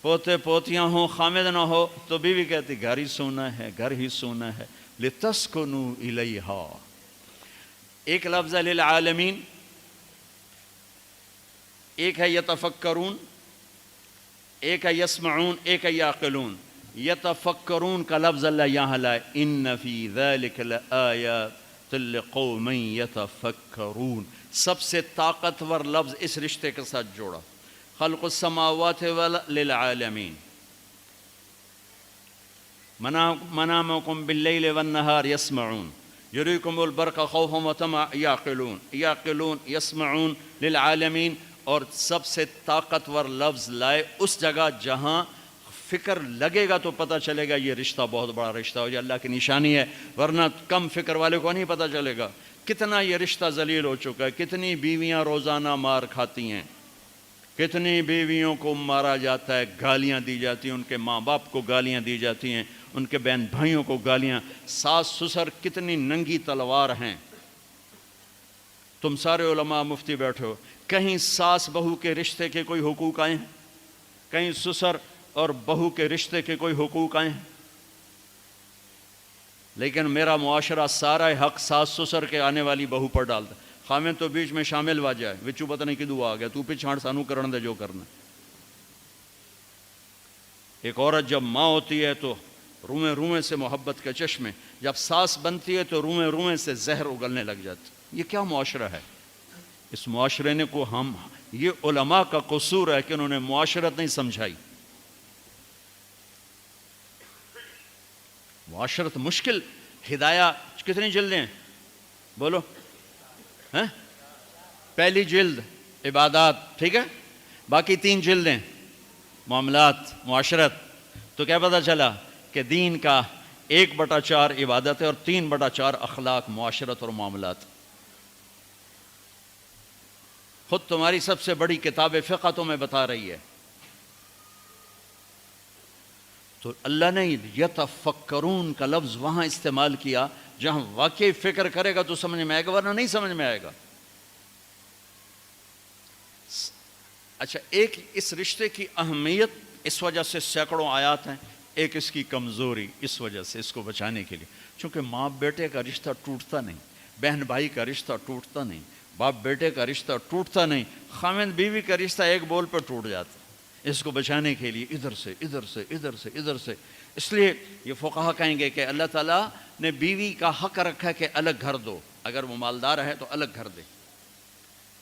پوتے پوتیاں ہوں خامد نہ ہو تو بیوی کہتی گھر ہی سونا ہے، گھر ہی سونا ہے. لِتَسْكُنُوا إِلَيْهَا. ایک لفظ ہے للعالمین، ایک ہے یتفکرون، ایک ہے یسمعون، ایک ہے یعقلون. یتفکرون کا لفظ اللہ یہاں لائے، ان فی ذلک لآیات لقوم یتفکرون. سب سے طاقتور لفظ اس رشتے کے ساتھ جوڑا. خلق السماوات للعالمین. منامکم باللیل والنہار یسمعون. یریکم البرق خوفا وطمعا یعقلون. یعقلون یسمعون للعالمین. اور سب سے طاقتور لفظ لائے اس جگہ جہاں فکر لگے گا تو پتہ چلے گا یہ رشتہ بہت بڑا رشتہ ہو. یہ اللہ کی نشانی ہے، ورنہ کم فکر والے کو نہیں پتہ چلے گا. کتنا یہ رشتہ ذلیل ہو چکا ہے. کتنی بیویاں روزانہ مار کھاتی ہیں، کتنی بیویوں کو مارا جاتا ہے، گالیاں دی جاتی ہیں، ان کے ماں باپ کو گالیاں دی جاتی ہیں، ان کے بہن بھائیوں کو گالیاں. ساس سسر کتنی ننگی تلوار ہیں. تم سارے علماء مفتی بیٹھے ہو، کہیں ساس بہو کے رشتے کے کوئی حقوق آئے ہیں؟ کہیں سسر اور بہو کے رشتے کے کوئی حقوق آئے ہیں؟ لیکن میرا معاشرہ سارا حق ساس سسر کے آنے والی بہو پر ڈالتا. خامن تو بیچ میں شامل ہوا جائے، وچو پتہ نہیں کدو آ گیا، تو پچھاڑ سانو کرن دے جو کرنا. ایک عورت جب ماں ہوتی ہے تو روئیں روئیں سے محبت کے چشمے، جب ساس بنتی ہے تو روئیں روئیں سے زہر اگلنے لگ جاتی. یہ کیا معاشرہ ہے؟ اس معاشرے نے کو ہم، یہ علماء کا قصور ہے کہ انہوں نے معاشرت نہیں سمجھائی. معاشرت مشکل. ہدایہ کتنی جلدیں بولو؟ پہلی جلد عبادات، ٹھیک ہے، باقی 3 جلدیں معاملات معاشرت. تو کیا پتہ چلا کہ دین کا 1/4 عبادت ہے اور 3/4 اخلاق معاشرت اور معاملات. خود تمہاری سب سے بڑی کتاب فقہ تمہیں بتا رہی ہے. تو اللہ نے یتفکرون کا لفظ وہاں استعمال کیا جہاں واقعی فکر کرے گا تو سمجھ میں آئے گا، ورنہ نہیں سمجھ میں آئے گا. اچھا، ایک اس رشتے کی اہمیت اس وجہ سے سینکڑوں آیات ہیں. ایک اس کی کمزوری اس وجہ سے، اس کو بچانے کے لیے، چونکہ ماں بیٹے کا رشتہ ٹوٹتا نہیں، بہن بھائی کا رشتہ ٹوٹتا نہیں، باپ بیٹے کا رشتہ ٹوٹتا نہیں، خاوند بیوی کا رشتہ ایک بول پر ٹوٹ جاتا. اس کو بچانے کے لیے ادھر سے ادھر سے ادھر سے ادھر سے. اس لیے یہ فقہا کہیں گے کہ اللہ تعالیٰ نے بیوی کا حق رکھا کہ الگ گھر دو، اگر وہ مالدار ہے تو الگ گھر دے،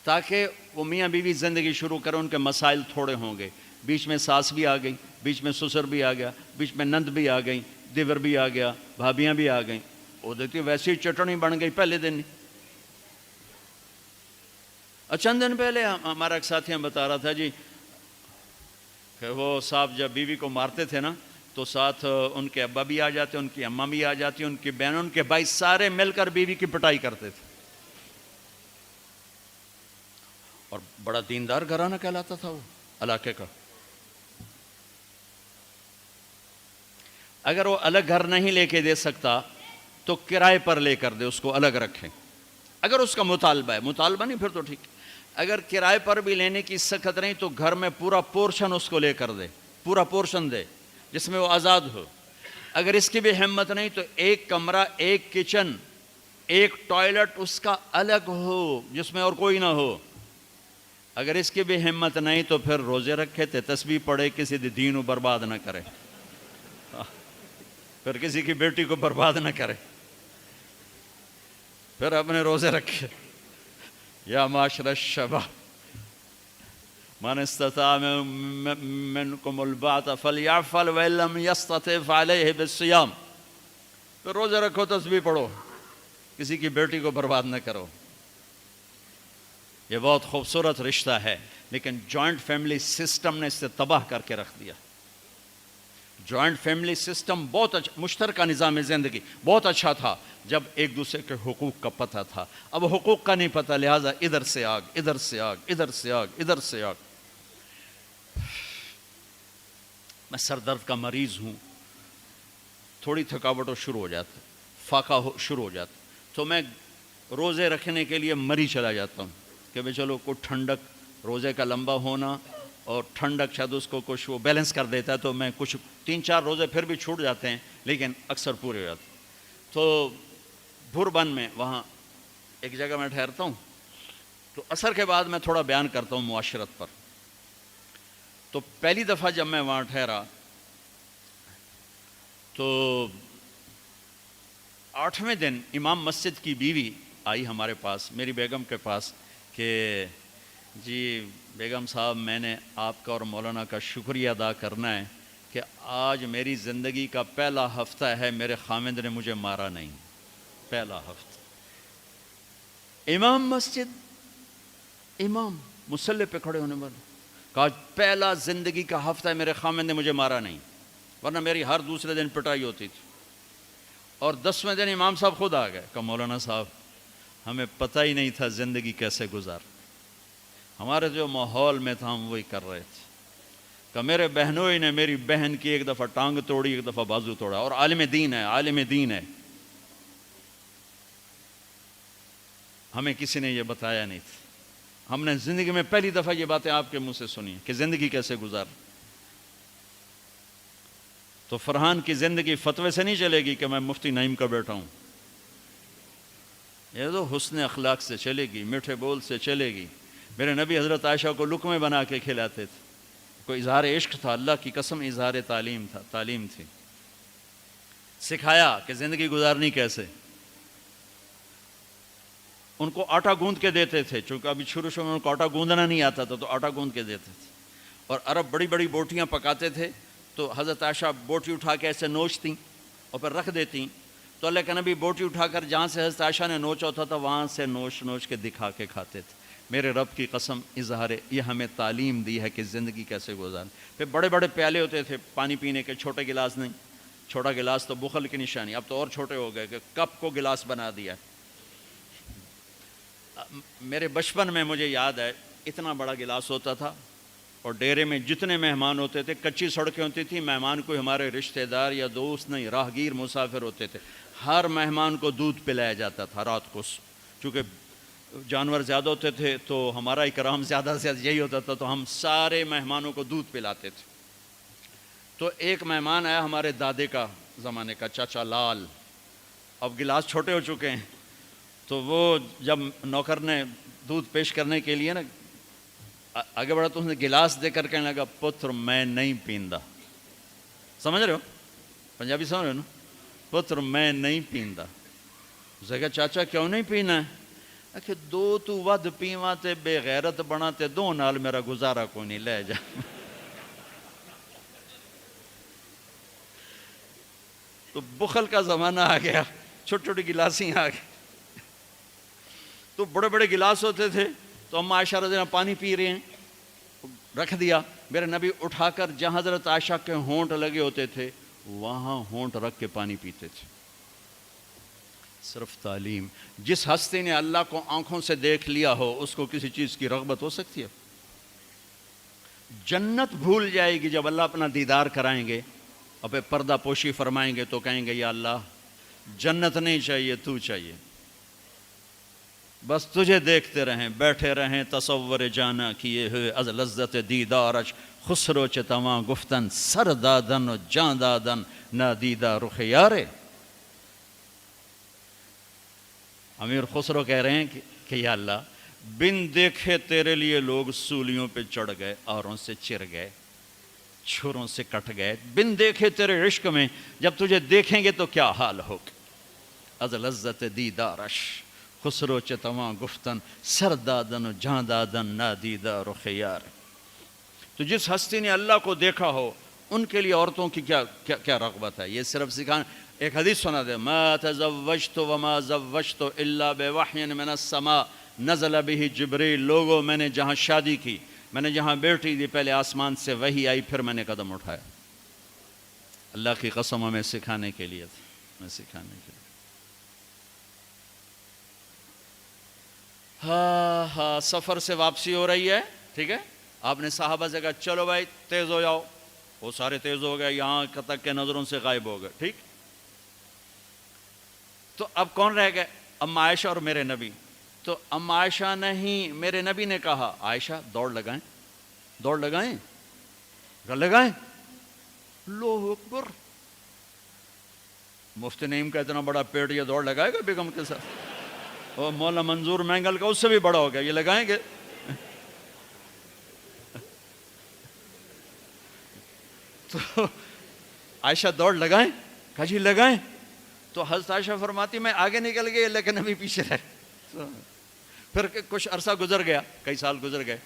تاکہ وہ میاں بیوی زندگی شروع کریں. ان کے مسائل تھوڑے ہوں گے. بیچ میں ساس بھی آ گئی، بیچ میں سسر بھی آ گیا، بیچ میں نند بھی آ گئی، دیور بھی آ گیا، بھابیاں بھی آ گئیں. وہ دیکھتی ویسے ہی چٹنی بن گئی پہلے دن. چند دن پہلے ہمارا ایک ساتھی ہم بتا رہا تھا جی کہ وہ صاحب جب بیوی کو مارتے تھے نا تو ساتھ ان کے ابا بھی آ جاتے، ان کی اماں بھی آ جاتی، ان کی بہن، ان کے بھائی، سارے مل کر بیوی کی پٹائی کرتے تھے. اور بڑا دیندار گھرانہ کہلاتا تھا وہ علاقے کا. اگر وہ الگ گھر نہیں لے کے دے سکتا تو کرائے پر لے کر دے، اس کو الگ رکھیں. اگر اس کا مطالبہ ہے، مطالبہ نہیں پھر تو ٹھیک. اگر کرائے پر بھی لینے کی سخت نہیں تو گھر میں پورا پورشن اس کو لے کر دے، پورا پورشن دے جس میں وہ آزاد ہو. اگر اس کی بھی ہمت نہیں تو ایک کمرہ، ایک کچن، ایک ٹوائلٹ اس کا الگ ہو جس میں اور کوئی نہ ہو. اگر اس کی بھی ہمت نہیں تو پھر روزے رکھے تھے، تسبیح پڑھے، کسی دین کو برباد نہ کرے، پھر کسی کی بیٹی کو برباد نہ کرے، پھر اپنے روزے رکھے. یا معاشر الشباب من استطاع منکم الباءۃ فلیعفل وان لم یستطع فعلیہ بالصیام. پھر روزے رکھو، تسبیح پڑھو، کسی کی بیٹی کو برباد نہ کرو. یہ بہت خوبصورت رشتہ ہے، لیکن جوائنٹ فیملی سسٹم نے اسے تباہ کر کے رکھ دیا. جوائنٹ فیملی سسٹم بہت اچھا، مشترکہ نظام زندگی بہت اچھا تھا جب ایک دوسرے کے حقوق کا پتہ تھا. اب حقوق کا نہیں پتہ، لہٰذا ادھر سے آگ، ادھر سے آگ، ادھر سے آگ، ادھر سے آگ. میں سر درد کا مریض ہوں، تھوڑی تھکاوٹ شروع ہو جاتا، فاقہ شروع ہو جاتا، تو میں روزے رکھنے کے لیے مری چلا جاتا ہوں کہ بھئی چلو کوئی ٹھنڈک، روزے کا لمبا ہونا اور ٹھنڈک شاید اس کو کچھ وہ بیلنس کر دیتا ہے، تو میں کچھ 3-4 روزے پھر بھی چھوٹ جاتے ہیں لیکن اکثر پورے ہو جاتے ہیں۔ تو بھوربن میں وہاں ایک جگہ میں ٹھہرتا ہوں، تو عصر کے بعد میں تھوڑا بیان کرتا ہوں معاشرت پر۔ تو پہلی دفعہ جب میں وہاں ٹھہرا تو 8ویں دن امام مسجد کی بیوی آئی ہمارے پاس، میری بیگم کے پاس، کہ جی بیگم صاحب میں نے آپ کا اور مولانا کا شکریہ ادا کرنا ہے کہ آج میری زندگی کا پہلا ہفتہ ہے میرے خامند نے مجھے مارا نہیں، پہلا ہفتہ۔ امام مسجد، امام مصلی پہ کھڑے ہونے والے، کہا پہلا زندگی کا ہفتہ ہے میرے خامند نے مجھے مارا نہیں، ورنہ میری ہر دوسرے دن پٹائی ہوتی تھی۔ اور 10ویں دن امام صاحب خود آ گئے، کہا مولانا صاحب ہمیں پتہ ہی نہیں تھا زندگی کیسے گزار، ہمارے جو ماحول میں تھا ہم وہی کر رہے تھے۔ کہ میرے بہنوئی نے میری بہن کی ایک دفعہ ٹانگ توڑی، ایک دفعہ بازو توڑا، اور عالم دین ہے، عالم دین ہے، ہمیں کسی نے یہ بتایا نہیں تھا، ہم نے زندگی میں پہلی دفعہ یہ باتیں آپ کے منہ سے سنی کہ زندگی کیسے گزار۔ تو فرحان کی زندگی فتوے سے نہیں چلے گی کہ میں مفتی نعیم کا بیٹا ہوں، یہ تو حسن اخلاق سے چلے گی، میٹھے بول سے چلے گی۔ میرے نبی حضرت عائشہ کو لقمے بنا کے کھلاتے تھے، کوئی اظہار عشق تھا، اللہ کی قسم اظہار تعلیم تھا، تعلیم تھی، سکھایا کہ زندگی گزارنی کیسے۔ ان کو آٹا گوندھ کے دیتے تھے، چونکہ ابھی شروع میں ان کو آٹا گوندنا نہیں آتا تھا، تو آٹا گوندھ کے دیتے تھے، اور عرب بڑی بڑی بوٹیاں پکاتے تھے، تو حضرت عائشہ بوٹی اٹھا کے ایسے نوچتیں اور پھر رکھ دیتیں، تو اللہ کے نبی بوٹی اٹھا کر جہاں سے حضرت عائشہ نے نوچا ہوتا تھا وہاں سے نوچ نوچ کے دکھا کے کھاتے تھے۔ میرے رب کی قسم اظہار یہ ہمیں تعلیم دی ہے کہ زندگی کیسے گزاریں۔ پھر بڑے بڑے پیالے ہوتے تھے پانی پینے کے، چھوٹے گلاس نہیں، چھوٹا گلاس تو بخل کی نشانی، اب تو اور چھوٹے ہو گئے کہ کپ کو گلاس بنا دیا۔ میرے بچپن میں مجھے یاد ہے اتنا بڑا گلاس ہوتا تھا، اور ڈیرے میں جتنے مہمان ہوتے تھے، کچی سڑکیں ہوتی تھیں، مہمان کوئی ہمارے رشتہ دار یا دوست نہیں، راہگیر مسافر ہوتے تھے، ہر مہمان کو دودھ پلایا جاتا تھا رات کو، چونکہ جانور زیادہ ہوتے تھے تو ہمارا اکرام زیادہ سے زیادہ یہی ہوتا تھا، تو ہم سارے مہمانوں کو دودھ پلاتے تھے۔ تو ایک مہمان آیا ہمارے دادے کا زمانے کا، چاچا لال، اب گلاس چھوٹے ہو چکے ہیں، تو وہ جب نوکر نے دودھ پیش کرنے کے لیے نا آگے بڑھا تو اس نے گلاس دے کر کہنے لگا پتر میں نہیں پیندا، سمجھ رہے ہو پنجابی سمجھ رہے ہو نا، پتر میں نہیں پیندا۔ اس نے کہا چاچا کیوں نہیں پینا ہے؟ کہ دو تو ود پیواں تے بے غیرت بنا تے دو نال میرا گزارا کوئی نہیں، لے جا۔ تو بخل کا زمانہ آ گیا، چھوٹی چھوٹی گلاسیں آ گئی، تو بڑے بڑے گلاس ہوتے تھے، تو اما عائشہ رضی اللہ عنہا پانی پی رہے ہیں، رکھ دیا، میرے نبی اٹھا کر جہاں حضرت عائشہ کے ہونٹ لگے ہوتے تھے وہاں ہونٹ رکھ کے پانی پیتے تھے۔ صرف تعلیم، جس ہستی نے اللہ کو آنکھوں سے دیکھ لیا ہو اس کو کسی چیز کی رغبت ہو سکتی ہے؟ جنت بھول جائے گی جب اللہ اپنا دیدار کرائیں گے اور پھر پردہ پوشی فرمائیں گے تو کہیں گے یا اللہ جنت نہیں چاہیے، تو چاہیے، بس تجھے دیکھتے رہیں، بیٹھے رہیں تصور جانا کیے ہوئے از لذت دیدارش، خسرو چتواں گفتن سر دادن و جان دادن نادیدہ رخ یارے۔ امیر خسرو کہہ رہے ہیں کہ یا اللہ بن دیکھے تیرے لیے لوگ سولیوں پہ چڑھ گئے، اوروں سے چر گئے، چھروں سے کٹ گئے، بن دیکھے تیرے عشق میں جب تجھے دیکھیں گے تو کیا حال ہوگا۔ از لذت دیدارش خسرو چتواں گفتن سر دادن و جان دادن نادیدہ رخ یار۔ تو جس ہستی نے اللہ کو دیکھا ہو ان کے لیے عورتوں کی کیا رغبت ہے؟ یہ صرف سکھانا۔ ایک حدیث سنا دے، ما تزوجت وما زوجت الا بوحی من السماء نزل به جبریل۔ لوگوں میں نے جہاں شادی کی، میں نے جہاں بیٹی دی، پہلے آسمان سے وحی آئی پھر میں نے قدم اٹھایا۔ اللہ کی قسم ہمیں سکھانے کے لیے تھا، میں سکھانے کے لیے۔ ہاں سفر سے واپسی ہو رہی ہے، ٹھیک ہے، آپ نے صحابہ سے کہا چلو بھائی تیز ہو جاؤ، وہ سارے تیز ہو گئے، یہاں تک کے نظروں سے غائب ہو گئے، ٹھیک۔ تو اب کون رہ گئے؟ اما عائشہ اور میرے نبی۔ تو اما عائشہ نہیں، میرے نبی نے کہا عائشہ دوڑ لگائیں، دوڑ لگائیں؟ لگائیں؟ اللہ اکبر، مفتی نعیم کا اتنا بڑا پیٹ، یہ دوڑ لگائے گا بیگم کے ساتھ؟ اور مولا منظور مینگل کا اس سے بھی بڑا ہو گیا، یہ لگائیں گے؟ تو عائشہ دوڑ لگائیں؟ کہا جی لگائیں۔ تو حضرت عائشہ فرماتی میں آگے نکل گئی لیکن ابھی پیچھے رہ۔ پھر کچھ عرصہ گزر گیا، کئی سال گزر گئے،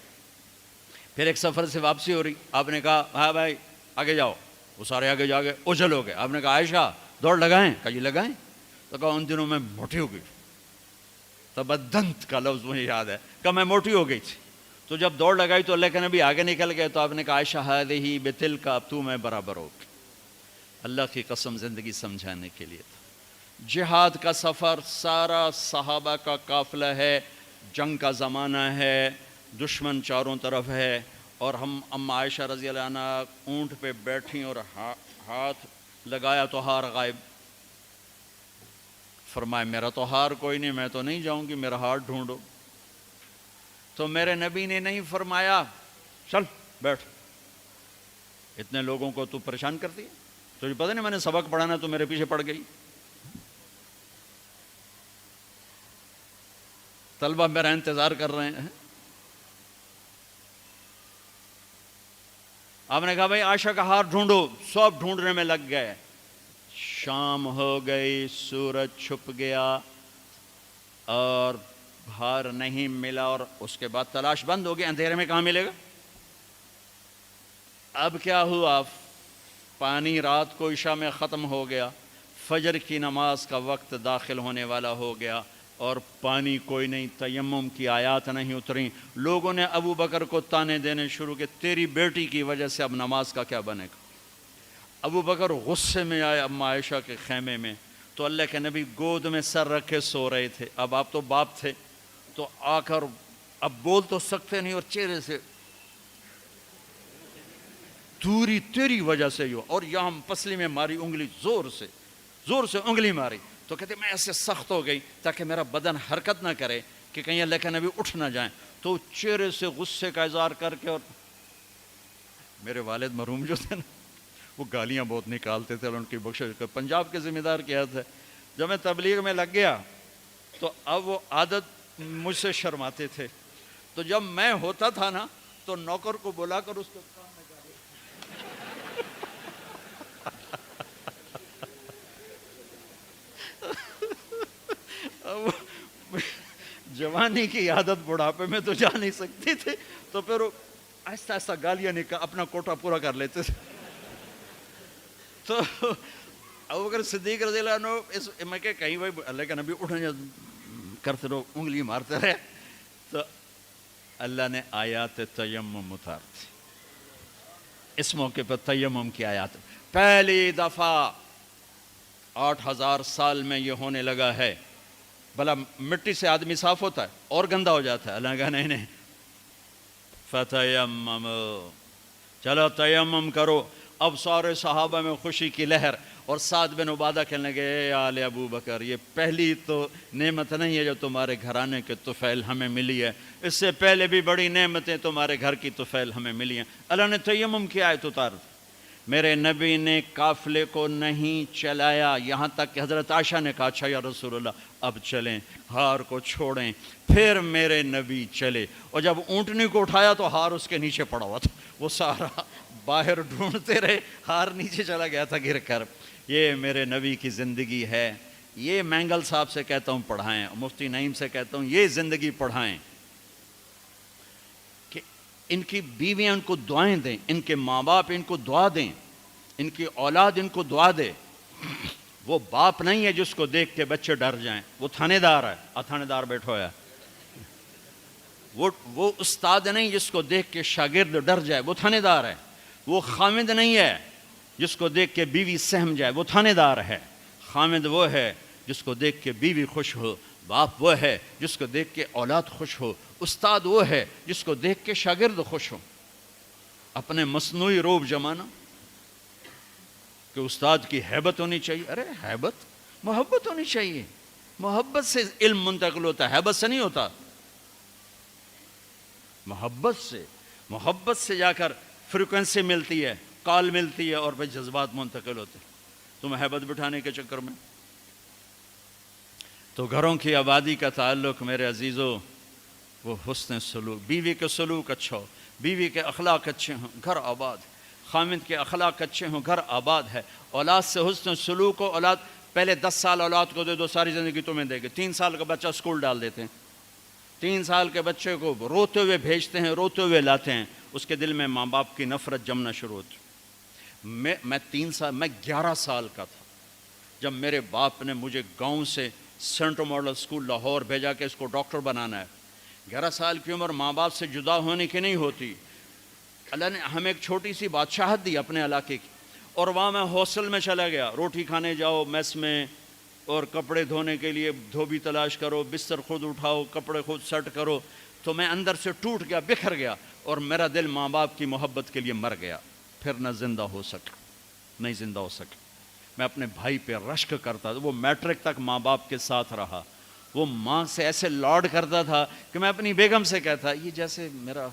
پھر ایک سفر سے واپسی ہو رہی، آپ نے کہا ہاں بھائی آگے جاؤ، وہ سارے آگے جا گئے، اجل ہو گئے۔ آپ نے کہا عائشہ دوڑ لگائیں؟ کہا جی لگائیں۔ تو کہا ان دنوں میں موٹی ہو گئی، تبدنت کا لفظ مجھے یاد ہے، کہ میں موٹی ہو گئی تھی، تو جب دوڑ لگائی تو لیکن ابھی آگے نکل گئے، تو آپ نے کہا عائشہ ہذہ بتلک، اب تو میں برابر ہو گئی۔ اللہ کی قسم زندگی سمجھانے کے لیے تھا۔ جہاد کا سفر سارا صحابہ کا قافلہ ہے، جنگ کا زمانہ ہے، دشمن چاروں طرف ہے، اور ہم ام عائشہ رضی اللہ عنہ اونٹ پہ بیٹھیں اور ہاتھ لگایا تو ہار غائب۔ فرمایا میرا تو ہار کوئی نہیں، میں تو نہیں جاؤں گی، میرا ہار ڈھونڈو۔ تو میرے نبی نے نہیں فرمایا چل بیٹھ، اتنے لوگوں کو تو پریشان کرتی ہے، تجھے پتہ نہیں میں نے سبق پڑھانا تو میرے پیچھے پڑ گئی۔ طلبہ میرا انتظار کر رہے ہیں۔ آپ نے کہا بھائی عائشہ کا ہار ڈھونڈو، سب ڈھونڈنے میں لگ گئے، شام ہو گئی، سورج چھپ گیا اور ہار نہیں ملا، اور اس کے بعد تلاش بند ہو گئی، اندھیرے میں کہاں ملے گا؟ اب کیا ہوا؟ پانی رات کو عشاء میں ختم ہو گیا، فجر کی نماز کا وقت داخل ہونے والا ہو گیا، اور پانی کوئی نہیں، تیمم کی آیات نہیں اتریں۔ لوگوں نے ابو بکر کو تانے دینے شروع کہ تیری بیٹی کی وجہ سے اب نماز کا کیا بنے گا؟ ابو بکر غصے میں آئے اما عائشہ کے خیمے میں، تو اللہ کے نبی گود میں سر رکھے سو رہے تھے۔ اب آپ تو باپ تھے، تو آ کر اب بول تو سکتے نہیں، اور چہرے سے دوری تیری وجہ سے ہی ہو، اور یہاں پسلی میں ماری انگلی، زور سے انگلی ماری، تو کہتے میں ایسے سخت ہو گئی تاکہ میرا بدن حرکت نہ کرے کہ کہیں اللہ کے نبی اٹھ نہ جائیں۔ تو چہرے سے غصے کا اظہار کر کے، اور میرے والد مرحوم جو تھے نا، وہ گالیاں بہت نکالتے تھے، اور ان کی بخشش کر، پنجاب کے ذمہ دار کیا تھے۔ جب میں تبلیغ میں لگ گیا تو اب وہ عادت مجھ سے شرماتے تھے، تو جب میں ہوتا تھا نا تو نوکر کو بلا کر اس کو کام میں گالی۔ اب جوانی کی عادت بڑھاپے میں تو جا نہیں سکتی تھی، تو پھر وہ آہستہ آہستہ گالیاں نکال اپنا کوٹا پورا کر لیتے تھے۔ تو ابوبکر صدیق رضی اللہ عنہ میں کہ کہیں بھائی اللہ کے نبی اٹھنے کرتے رہو، انگلی مارتے رہے، تو اللہ نے آیات تیمم اتار دی۔ اس موقع پر تیمم کی آیات پہلی دفعہ 8000 سال میں یہ ہونے لگا ہے۔ بھلا مٹی سے آدمی صاف ہوتا ہے اور گندا ہو جاتا ہے؟ اللہ کہا نہیں نہیں، فتیمم، چلو تیمم کرو۔ اب سارے صحابہ میں خوشی کی لہر، اور سعد بن عبادہ کہنے لگے اے آل ابو بکر، یہ پہلی تو نعمت نہیں ہے جو تمہارے گھرانے کے طفیل ہمیں ملی ہے، اس سے پہلے بھی بڑی نعمتیں تمہارے گھر کی طفیل ہمیں ملی ہیں۔ اللہ نے تیمم کی آیت اتار دی۔ میرے نبی نے قافلے کو نہیں چلایا، یہاں تک کہ حضرت عائشہ نے کہا اچھا یا رسول اللہ اب چلیں، ہار کو چھوڑیں۔ پھر میرے نبی چلے، اور جب اونٹنی کو اٹھایا تو ہار اس کے نیچے پڑا ہوا تھا، وہ سارا باہر ڈھونڈتے رہے، ہار نیچے چلا گیا تھا گر کر۔ یہ میرے نبی کی زندگی ہے، یہ مینگل صاحب سے کہتا ہوں پڑھائیں، مفتی نعیم سے کہتا ہوں یہ زندگی پڑھائیں، کہ ان کی بیویاں ان کو دعائیں دیں، ان کے ماں باپ ان کو دعا دیں، ان کی اولاد ان کو دعا دے۔ وہ باپ نہیں ہے جس کو دیکھ کے بچے ڈر جائیں، وہ تھانے دار ہے، تھانے دار بیٹھا ہوا ہے۔ وہ استاد نہیں جس کو دیکھ کے شاگرد ڈر جائے، وہ تھانے دار ہے۔ وہ خامد نہیں ہے جس کو دیکھ کے بیوی سہم جائے، وہ تھانے دار ہے۔ خامد وہ ہے جس کو دیکھ کے بیوی خوش ہو، باپ وہ ہے جس کو دیکھ کے اولاد خوش ہو، استاد وہ ہے جس کو دیکھ کے شاگرد خوش ہو۔ اپنے مصنوعی روب جمانا کہ استاد کی ہیبت ہونی چاہیے، ارے ہیبت، محبت ہونی چاہیے، محبت سے علم منتقل ہوتا ہے، ہیبت سے نہیں ہوتا، محبت سے۔ محبت سے جا کر فریکوینسی ملتی ہے، کال ملتی ہے، اور پھر جذبات منتقل ہوتے ہیں تو محبت بٹھانے کے چکر میں۔ تو گھروں کی آبادی کا تعلق میرے عزیزو وہ حسن سلوک، بیوی کے سلوک اچھا ہو، بیوی کے اخلاق اچھے ہوں، گھر آباد، خامند کے اخلاق اچھے ہوں، گھر آباد ہے۔ اولاد سے حسن سلوک ہو، اولاد پہلے 10 سال اولاد کو دے دو، ساری زندگی تمہیں دے گے۔ 3 سال کا بچہ اسکول ڈال دیتے ہیں، 3 سال کے بچے کو روتے ہوئے بھیجتے ہیں، روتے ہوئے لاتے ہیں، اس کے دل میں ماں باپ کی نفرت جمنا شروع ہوتی۔ میں 11 سال کا تھا جب میرے باپ نے مجھے گاؤں سے سینٹرل ماڈل اسکول لاہور بھیجا کہ اس کو ڈاکٹر بنانا ہے۔ 11 سال کی عمر ماں باپ سے جدا ہونے کی نہیں ہوتی۔ اللہ نے ہمیں ایک چھوٹی سی بادشاہت دی اپنے علاقے کی، اور وہاں میں ہاسٹل میں چلا گیا، روٹی کھانے جاؤ میس میں، اور کپڑے دھونے کے لیے دھوبی تلاش کرو، بستر خود اٹھاؤ، کپڑے خود سیٹ کرو۔ تو میں اندر سے ٹوٹ گیا، بکھر گیا، اور میرا دل ماں باپ کی محبت کے لیے مر گیا۔ پھر نہ زندہ ہو سکا، نہیں زندہ ہو سکا۔ میں اپنے بھائی پہ رشک کرتا تھا، وہ میٹرک تک ماں باپ کے ساتھ رہا، وہ ماں سے ایسے لاڈ کرتا تھا کہ میں اپنی بیگم سے کہتا یہ جیسے میرا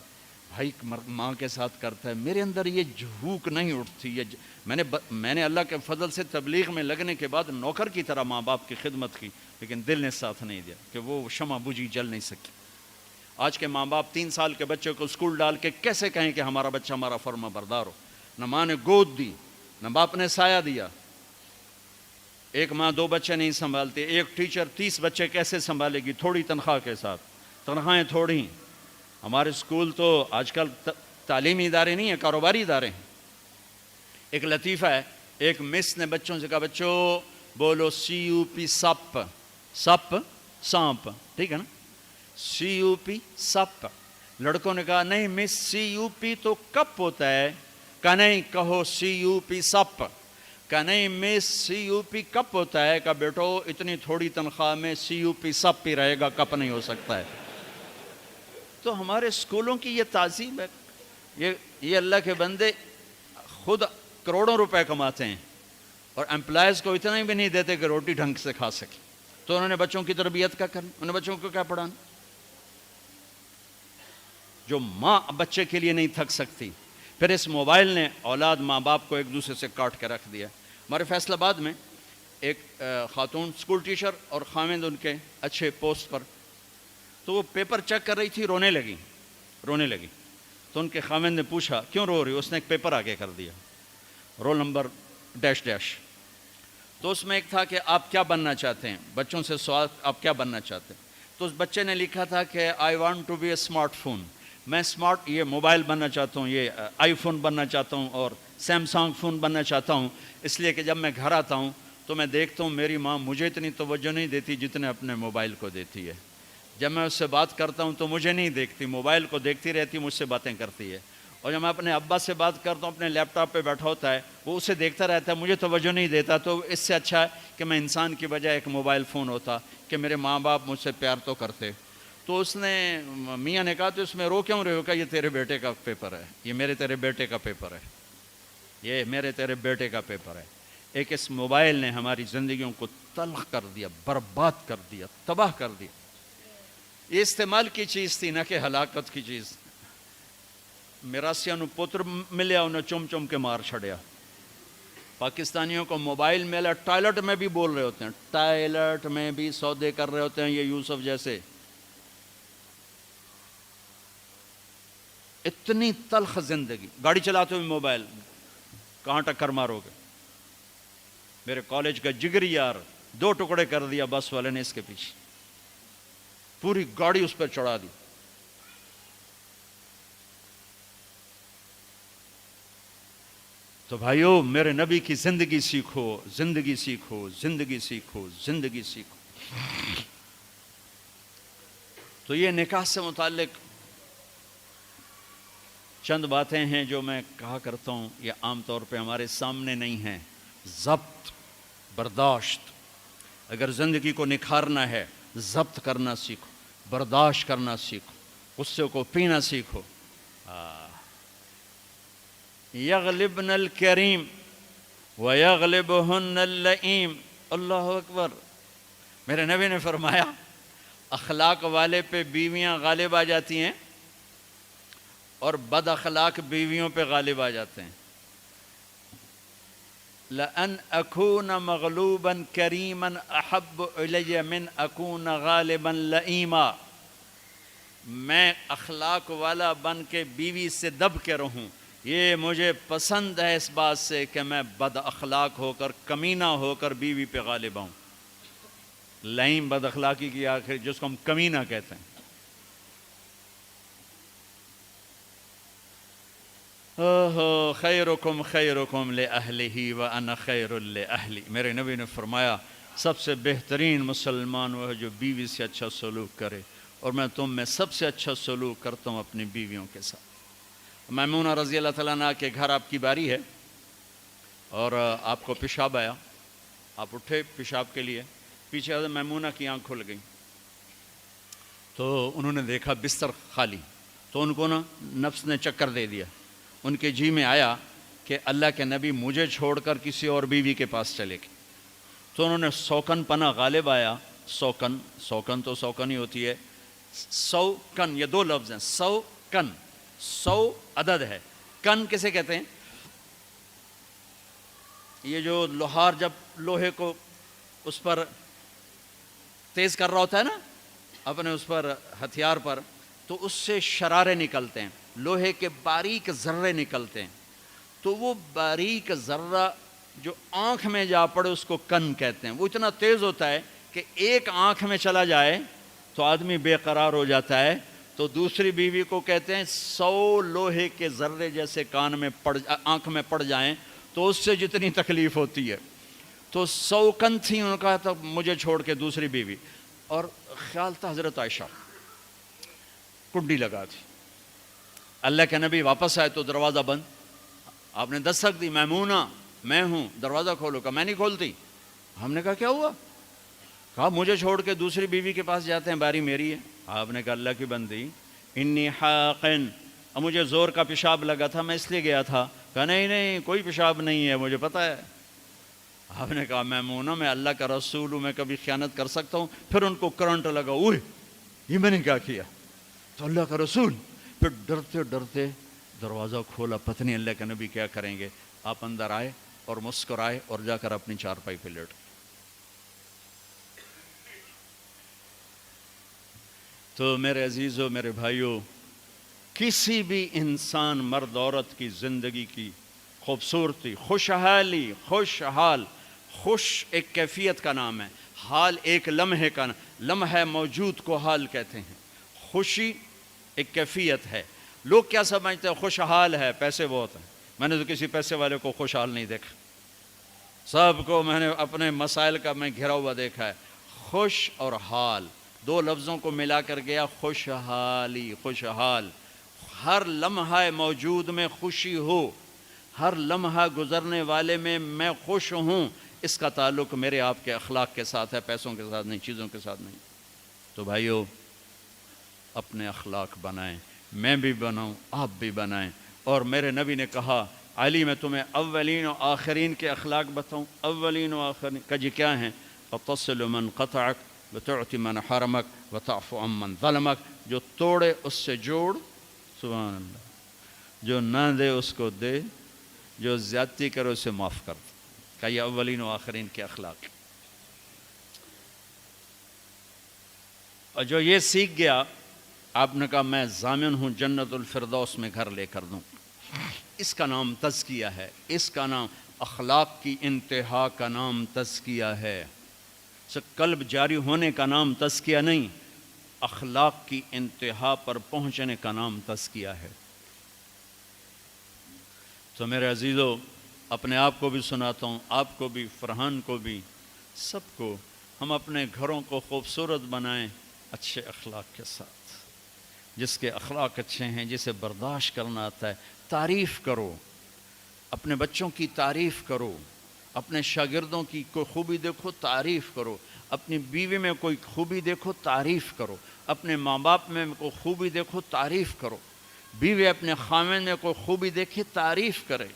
بھائی ماں کے ساتھ کرتا ہے، میرے اندر یہ جھوک نہیں اٹھتی۔ میں نے اللہ کے فضل سے تبلیغ میں لگنے کے بعد نوکر کی طرح ماں باپ کی خدمت کی، لیکن دل نے ساتھ نہیں دیا کہ وہ شمع بجھی جل نہیں سکی۔ آج کے ماں باپ 3 سال کے بچے کو اسکول ڈال کے کیسے کہیں کہ ہمارا بچہ ہمارا فرما بردار ہو؟ نہ ماں نے گود دی، نہ باپ نے سایہ دیا۔ ایک ماں 2 بچے نہیں سنبھالتی، ایک ٹیچر 30 بچے کیسے سنبھالے گی تھوڑی تنخواہ کے ساتھ؟ تنخواہیں تھوڑی۔ ہمارے اسکول تو آج کل تعلیمی ادارے نہیں ہیں، کاروباری ادارے ہیں۔ ایک لطیفہ ہے، ایک مس نے بچوں سے کہا بچوں بولو CUP سپ، سپ سانپ، ٹھیک ہے نا، CUP سپ۔ لڑکوں نے کہا نہیں مس CUP تو کپ ہوتا ہے۔ کہا نہیں کہو CUP سپ۔ کہا نہیں مس CUP کپ ہوتا ہے۔ کہا بیٹو اتنی تھوڑی تنخواہ میں CUP سپ ہی رہے گا، کپ نہیں ہو سکتا ہے۔ تو ہمارے اسکولوں کی یہ تعظیم ہے، یہ اللہ کے بندے خود کروڑوں روپے کماتے ہیں اور امپلائز کو اتنا ہی بھی نہیں دیتے کہ روٹی ڈھنگ سے کھا سکے، تو انہوں نے بچوں کی تربیت کیا کرنا، انہوں نے بچوں کو کیا پڑھانا؟ جو ماں بچے کے لیے نہیں تھک سکتی۔ پھر اس موبائل نے اولاد ماں باپ کو ایک دوسرے سے کاٹ کے رکھ دیا۔ ہمارے فیصل آباد میں ایک خاتون اسکول ٹیچر اور خامند ان کے اچھے پوسٹ پر، تو وہ پیپر چیک کر رہی تھی، رونے لگی۔ تو ان کے خامند نے پوچھا کیوں رو رہی؟ اس نے ایک پیپر آگے کر دیا، رول نمبر ڈیش ڈیش۔ تو اس میں ایک تھا کہ آپ کیا بننا چاہتے ہیں، بچوں سے سوال آپ کیا بننا چاہتے ہیں؟ تو اس بچے نے لکھا تھا کہ I want to be a smart phone, میں اسمارٹ یہ موبائل بننا چاہتا ہوں، یہ آئی فون بننا چاہتا ہوں اور سیمسنگ فون بننا چاہتا ہوں، اس لیے کہ جب میں گھر آتا ہوں تو میں دیکھتا ہوں میری ماں مجھے اتنی توجہ نہیں دیتی جتنے اپنے موبائل کو دیتی ہے۔ جب میں اس سے بات کرتا ہوں تو مجھے نہیں دیکھتی، موبائل کو دیکھتی رہتی، مجھ سے باتیں کرتی ہے۔ اور جب میں اپنے ابا سے بات کرتا ہوں، اپنے لیپ ٹاپ پہ بیٹھا ہوتا ہے، وہ اسے دیکھتا رہتا ہے، مجھے توجہ نہیں دیتا۔ تو اس سے اچھا ہے کہ میں انسان کی بجائے ایک موبائل فون ہوتا کہ میرے ماں باپ مجھ سے پیار تو کرتے۔ تو اس نے میاں نے کہا تو اس میں رو کیوں رہے ہو؟ کہ یہ تیرے بیٹے کا پیپر ہے، یہ میرے تیرے بیٹے کا پیپر ہے، یہ میرے تیرے بیٹے کا پیپر ہے۔ ایک اس موبائل نے ہماری زندگیوں کو تلخ کر دیا، برباد کر دیا، تباہ کر دیا۔ یہ استعمال کی چیز تھی نہ کہ ہلاکت کی چیز۔ میراسیا نو پتر ملیا انہیں چم چم کے مار چھڑیا۔ پاکستانیوں کو موبائل ملا، ٹائلٹ میں بھی بول رہے ہوتے ہیں، ٹائلٹ میں بھی سودے کر رہے ہوتے ہیں یہ یوسف جیسے۔ اتنی تلخ زندگی، گاڑی چلاتے ہوئے موبائل، کہاں ٹکر مارو گے؟ میرے کالج کا جگری یار 2 ٹکڑے کر دیا بس والے نے اس کے پیچھے، پوری گاڑی اس پر چڑھا دی۔ تو بھائیو میرے نبی کی زندگی سیکھو، زندگی سیکھو، زندگی سیکھو، زندگی سیکھو۔ تو یہ نکاح سے متعلق چند باتیں ہیں جو میں کہا کرتا ہوں، یہ عام طور پہ ہمارے سامنے نہیں ہیں۔ ضبط، برداشت۔ اگر زندگی کو نکھارنا ہے، ضبط کرنا سیکھو، برداشت کرنا سیکھو، غصے کو پینا سیکھو۔ یغلبن الکریم ویغلبہن اللئیم۔ اللہ اکبر۔ میرے نبی نے فرمایا اخلاق والے پہ بیویاں غالب آ جاتی ہیں اور بد اخلاق بیویوں پہ غالب آ جاتے ہیں. لَأَنْ أَكُونَ مَغْلُوبًا كَرِيمًا أَحَبُّ إِلَيَّ مِنْ أَكُونَ غَالِبًا لَئِيمًا. میں اخلاق والا بن کے بیوی سے دب کے رہوں، یہ مجھے پسند ہے اس بات سے کہ میں بد اخلاق ہو کر، کمینہ ہو کر بیوی پہ غالب آؤں. لئیم بد اخلاقی کی آخر جس کو ہم کمینہ کہتے ہیں. خیرکم خیرکم لأہلہ وأنا خیر لأہلی. میرے نبی نے فرمایا سب سے بہترین مسلمان وہ ہے جو بیوی سے اچھا سلوک کرے، اور میں تم میں سب سے اچھا سلوک کرتا ہوں اپنی بیویوں کے ساتھ. میمونہ رضی اللہ تعالیٰ عنہ کے گھر آپ کی باری ہے اور آپ کو پیشاب آیا، آپ اٹھے پیشاب کے لیے، پیچھے حضرت میمونہ کی آنکھ کھل گئی تو انہوں نے دیکھا بستر خالی، تو ان کو نفس نے چکر دے دیا. ان کے جی میں آیا کہ اللہ کے نبی مجھے چھوڑ کر کسی اور بیوی کے پاس چلے گئے. تو انہوں نے سوکن پنا غالب آیا. سوکن تو سوکن ہی ہوتی ہے. سو کن، یہ دو لفظ ہیں. سو کن، سو عدد ہے. کن کسے کہتے ہیں؟ یہ جو لوہار جب لوہے کو اس پر تیز کر رہا ہوتا ہے نا اپنے اس پر ہتھیار پر، تو اس سے شرارے نکلتے ہیں، لوہے کے باریک ذرے نکلتے ہیں. تو وہ باریک ذرہ جو آنکھ میں جا پڑے اس کو کن کہتے ہیں. وہ اتنا تیز ہوتا ہے کہ ایک آنکھ میں چلا جائے تو آدمی بے قرار ہو جاتا ہے. تو دوسری بیوی کو کہتے ہیں 100 لوہے کے ذرے جیسے کان میں آنکھ میں پڑ جائیں تو اس سے جتنی تکلیف ہوتی ہے. تو 100 کن تھی. انہوں نے کہا تھا مجھے چھوڑ کے دوسری بیوی، اور خیال تھا حضرت عائشہ کنڈی لگا تھی. اللہ کے نبی واپس آئے تو دروازہ بند. آپ نے دستک دی، میمونہ میں ہوں، دروازہ کھولو. کہا میں نہیں کھولتی. ہم نے کہا کیا ہوا؟ کہا مجھے چھوڑ کے دوسری بیوی کے پاس جاتے ہیں، باری میری ہے. آپ نے کہا اللہ کی بندی انی حاقن، اب مجھے زور کا پیشاب لگا تھا میں اس لیے گیا تھا. کہا نہیں کوئی پیشاب نہیں ہے، مجھے پتہ ہے. آپ نے کہا میمونہ میں اللہ کا رسول ہوں، میں کبھی خیانت کر سکتا ہوں؟ پھر ان کو کرنٹ لگا، اوہ یہ میں نے کیا کیا؟ تو اللہ کا رسول. پھر ڈرتے ڈرتے دروازہ کھولا، پتہ نہیں اللہ کے نبی کیا کریں گے. آپ اندر آئے اور مسکرائے اور جا کر اپنی چارپائی پہ لیٹ. تو میرے عزیزو، میرے بھائیو، کسی بھی انسان مرد عورت کی زندگی کی خوبصورتی، خوشحالی، خوشحال، خوش ایک کیفیت کا نام ہے، حال ایک لمحے کا لمحہ موجود کو حال کہتے ہیں. خوشی ایک کیفیت ہے. لوگ کیا سمجھتے ہیں؟ خوشحال ہے، پیسے بہت ہیں. میں نے تو کسی پیسے والے کو خوشحال نہیں دیکھا. سب کو میں نے اپنے مسائل کا میں گھرا ہوا دیکھا ہے. خوش اور حال دو لفظوں کو ملا کر گیا خوشحالی، خوشحال. ہر لمحہ موجود میں خوشی ہو، ہر لمحہ گزرنے والے میں خوش ہوں. اس کا تعلق میرے آپ کے اخلاق کے ساتھ ہے، پیسوں کے ساتھ نہیں، چیزوں کے ساتھ نہیں. تو بھائیو اپنے اخلاق بنائیں، میں بھی بناؤں، آپ بھی بنائیں. اور میرے نبی نے کہا علی میں تمہیں اولین و آخرین کے اخلاق بتاؤں. اولین و آخرین کا جی کیا ہیں؟ تصل من قطعک وتعطی من حرمک وتعفو عن من ظلمک. جو توڑے اس سے جوڑ، سبحان اللہ. جو نہ دے اس کو دے، جو زیادتی کرے اسے معاف کر. کہ یہ اولین و آخرین کے اخلاق. اور جو یہ سیکھ گیا، آپ نے کہا میں ضامن ہوں جنت الفردوس میں گھر لے کر دوں. اس کا نام تزکیہ ہے. اس کا نام اخلاق کی انتہا کا نام تزکیہ ہے. قلب جاری ہونے کا نام تزکیہ نہیں، اخلاق کی انتہا پر پہنچنے کا نام تزکیہ ہے. تو میرے عزیزو، اپنے آپ کو بھی سناتا ہوں، آپ کو بھی، فرحان کو بھی، سب کو، ہم اپنے گھروں کو خوبصورت بنائیں اچھے اخلاق کے ساتھ. جس کے اخلاق اچھے ہیں، جسے برداشت کرنا آتا ہے، تعریف کرو. اپنے بچوں کی تعریف کرو، اپنے شاگردوں کی کوئی خوبی دیکھو تعریف کرو، اپنی بیوی میں کوئی خوبی دیکھو تعریف کرو، اپنے ماں باپ میں کوئی خوبی دیکھو تعریف کرو. بیوی اپنے خاوند میں کوئی خوبی دیکھے تعریف کرے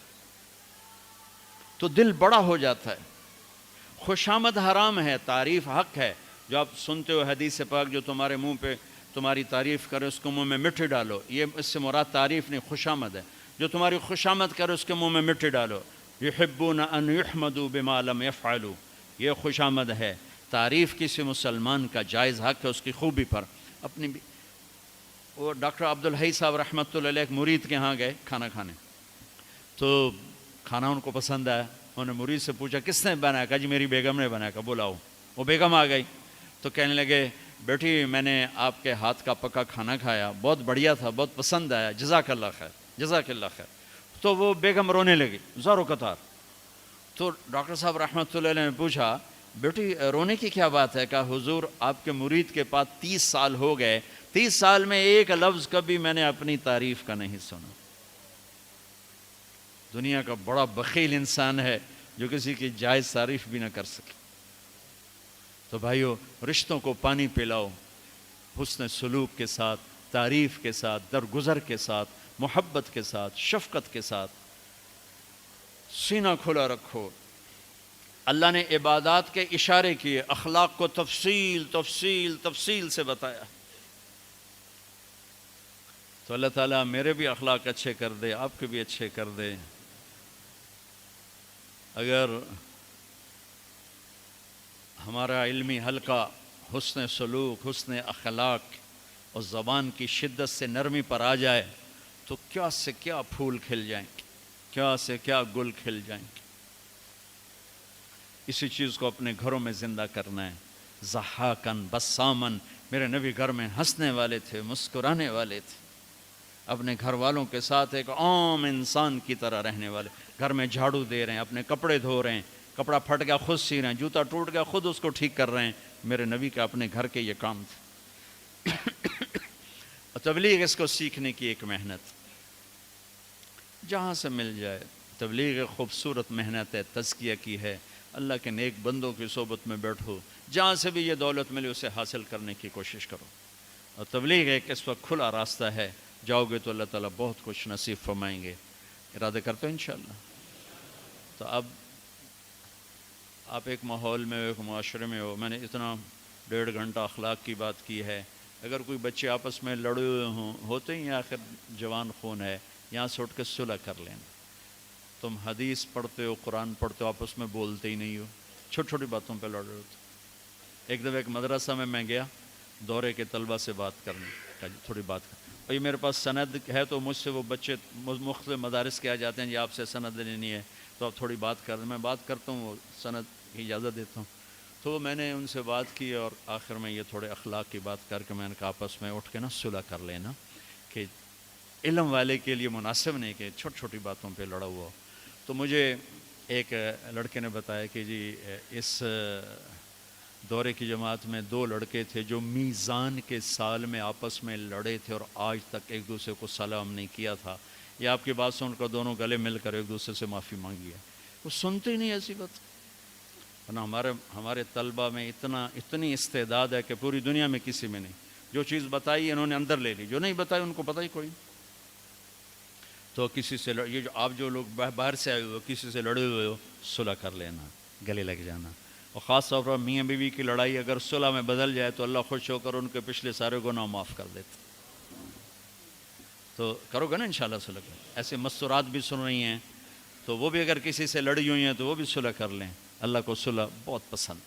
تو دل بڑا ہو جاتا ہے. خوشامد حرام ہے، تعریف حق ہے. جو آپ سنتے ہو حدیث پاک جو تمہارے منہ پہ تمہاری تعریف کرے اس کو منہ میں مٹی ڈالو. یہ اس سے مراد تعریف نہیں، خوشامد ہے. جو تمہاری خوشامد کرے اس کے منہ میں مٹی ڈالو. یحبون ان یحمدوا بما لم یفعلوا، یہ خوشامد ہے. تعریف کسی مسلمان کا جائز حق ہے اس کی خوبی پر. اپنی بھی وہ ڈاکٹر عبدالحی صاحب رحمۃ اللہ علیہ ایک مرید کے ہاں گئے کھانا کھانے، تو کھانا ان کو پسند آیا. انہوں نے مرید سے پوچھا کس نے بنایا؟ کہا جی میری بیگم نے بنایا. کہا بلاؤ. وہ بیگم آ گئی تو کہنے لگے بیٹی میں نے آپ کے ہاتھ کا پکا کھانا کھایا، بہت بڑھیا تھا، بہت پسند آیا، جزاک اللہ خیر جزاک اللہ خیر. تو وہ بیگم رونے لگی زارو قطار. تو ڈاکٹر صاحب رحمۃ اللہ علیہ نے پوچھا بیٹی رونے کی کیا بات ہے؟ کہا حضور آپ کے مرید کے پاس 30 سال ہو گئے، 30 سال میں ایک لفظ کبھی میں نے اپنی تعریف کا نہیں سنا. دنیا کا بڑا بخیل انسان ہے جو کسی کی جائز تعریف بھی نہ کر سکے. تو بھائیو رشتوں کو پانی پلاؤ حسن سلوک کے ساتھ، تعریف کے ساتھ، درگزر کے ساتھ، محبت کے ساتھ، شفقت کے ساتھ. سینہ کھلا رکھو. اللہ نے عبادات کے اشارے کیے، اخلاق کو تفصیل تفصیل تفصیل سے بتایا. تو اللہ تعالیٰ میرے بھی اخلاق اچھے کر دے، آپ کے بھی اچھے کر دے. اگر ہمارا علمی حلقہ حسن سلوک، حسن اخلاق اور زبان کی شدت سے نرمی پر آ جائے تو کیا سے کیا پھول کھل جائیں گے، کیا سے کیا گل کھل جائیں گے. اسی چیز کو اپنے گھروں میں زندہ کرنا ہے. ضحاکن بسامن، میرے نبی گھر میں ہنسنے والے تھے، مسکرانے والے تھے، اپنے گھر والوں کے ساتھ ایک عام انسان کی طرح رہنے والے. گھر میں جھاڑو دے رہے ہیں، اپنے کپڑے دھو رہے ہیں، کپڑا پھٹ گیا خود سی رہے ہیں، جوتا ٹوٹ گیا خود اس کو ٹھیک کر رہے ہیں. میرے نبی کا اپنے گھر کے یہ کام تھے. اور تبلیغ اس کو سیکھنے کی ایک محنت، جہاں سے مل جائے. تبلیغ خوبصورت محنت ہے، تزکیہ کی ہے. اللہ کے نیک بندوں کی صحبت میں بیٹھو، جہاں سے بھی یہ دولت ملے اسے حاصل کرنے کی کوشش کرو. اور تبلیغ ایک اس وقت کھلا راستہ ہے، جاؤ گے تو اللہ تعالیٰ بہت کچھ نصیب فرمائیں گے. ارادہ کرتے ہیں انشاءاللہ. تو اب آپ ایک ماحول میں، ایک معاشرے میں ہو. میں نے اتنا 1.5 گھنٹہ اخلاق کی بات کی ہے. اگر کوئی بچے آپس میں لڑے ہوئے ہوتے ہی آخر جوان خون ہے، یہاں سے اٹھ کے صلح کر لینا. تم حدیث پڑھتے ہو، قرآن پڑھتے ہو، آپس میں بولتے ہی نہیں ہو، چھوٹی چھوٹی باتوں پہ لڑ رہے ہوتے. ایک دفعہ ایک مدرسہ میں گیا دورے کے طلبہ سے بات کرنے. کہا جی تھوڑی بات کر. بھائی میرے پاس سند ہے تو مجھ سے وہ بچے مختلف مدارس کے آ جاتے ہیں جی آپ سے سند لینی ہے تو آپ تھوڑی بات کر. میں بات کرتا ہوں، وہ سند کی اجازت دیتا ہوں. تو میں نے ان سے بات کی اور آخر میں یہ تھوڑے اخلاق کی بات کر کے میں نے کہا آپس میں اٹھ کے نا صلح کر لینا، کہ علم والے کے لیے مناسب نہیں کہ چھوٹی چھوٹی باتوں پہ لڑا ہوا. تو مجھے ایک لڑکے نے بتایا کہ جی اس دورے کی جماعت میں 2 لڑکے تھے جو میزان کے سال میں آپس میں لڑے تھے اور آج تک ایک دوسرے کو سلام نہیں کیا تھا. یہ آپ کی بات سن کر دونوں گلے مل کر ایک دوسرے سے معافی مانگی ہے. وہ سنتے ہی نہیں ایسی بات. ہمارے طلبہ میں اتنی استعداد ہے کہ پوری دنیا میں کسی میں نہیں. جو چیز بتائی انہوں نے اندر لے لی، جو نہیں بتائی ان کو پتہ ہی کوئی. تو کسی سے یہ جو آپ جو لوگ باہر سے آئے ہوئے ہو، کسی سے لڑے ہوئے ہو، صلح کر لینا، گلے لگ جانا. اور خاص طور پر میاں بیوی کی لڑائی اگر صلح میں بدل جائے تو اللہ خوش ہو کر ان کے پچھلے سارے گناہ معاف کر دیتے. تو کرو گے نا انشاءاللہ صلح. ایسے مستورات بھی سن رہی ہیں تو وہ بھی اگر کسی سے لڑی ہوئی ہیں تو وہ بھی صلح کر لیں. اللہ کو صلح بہت پسند.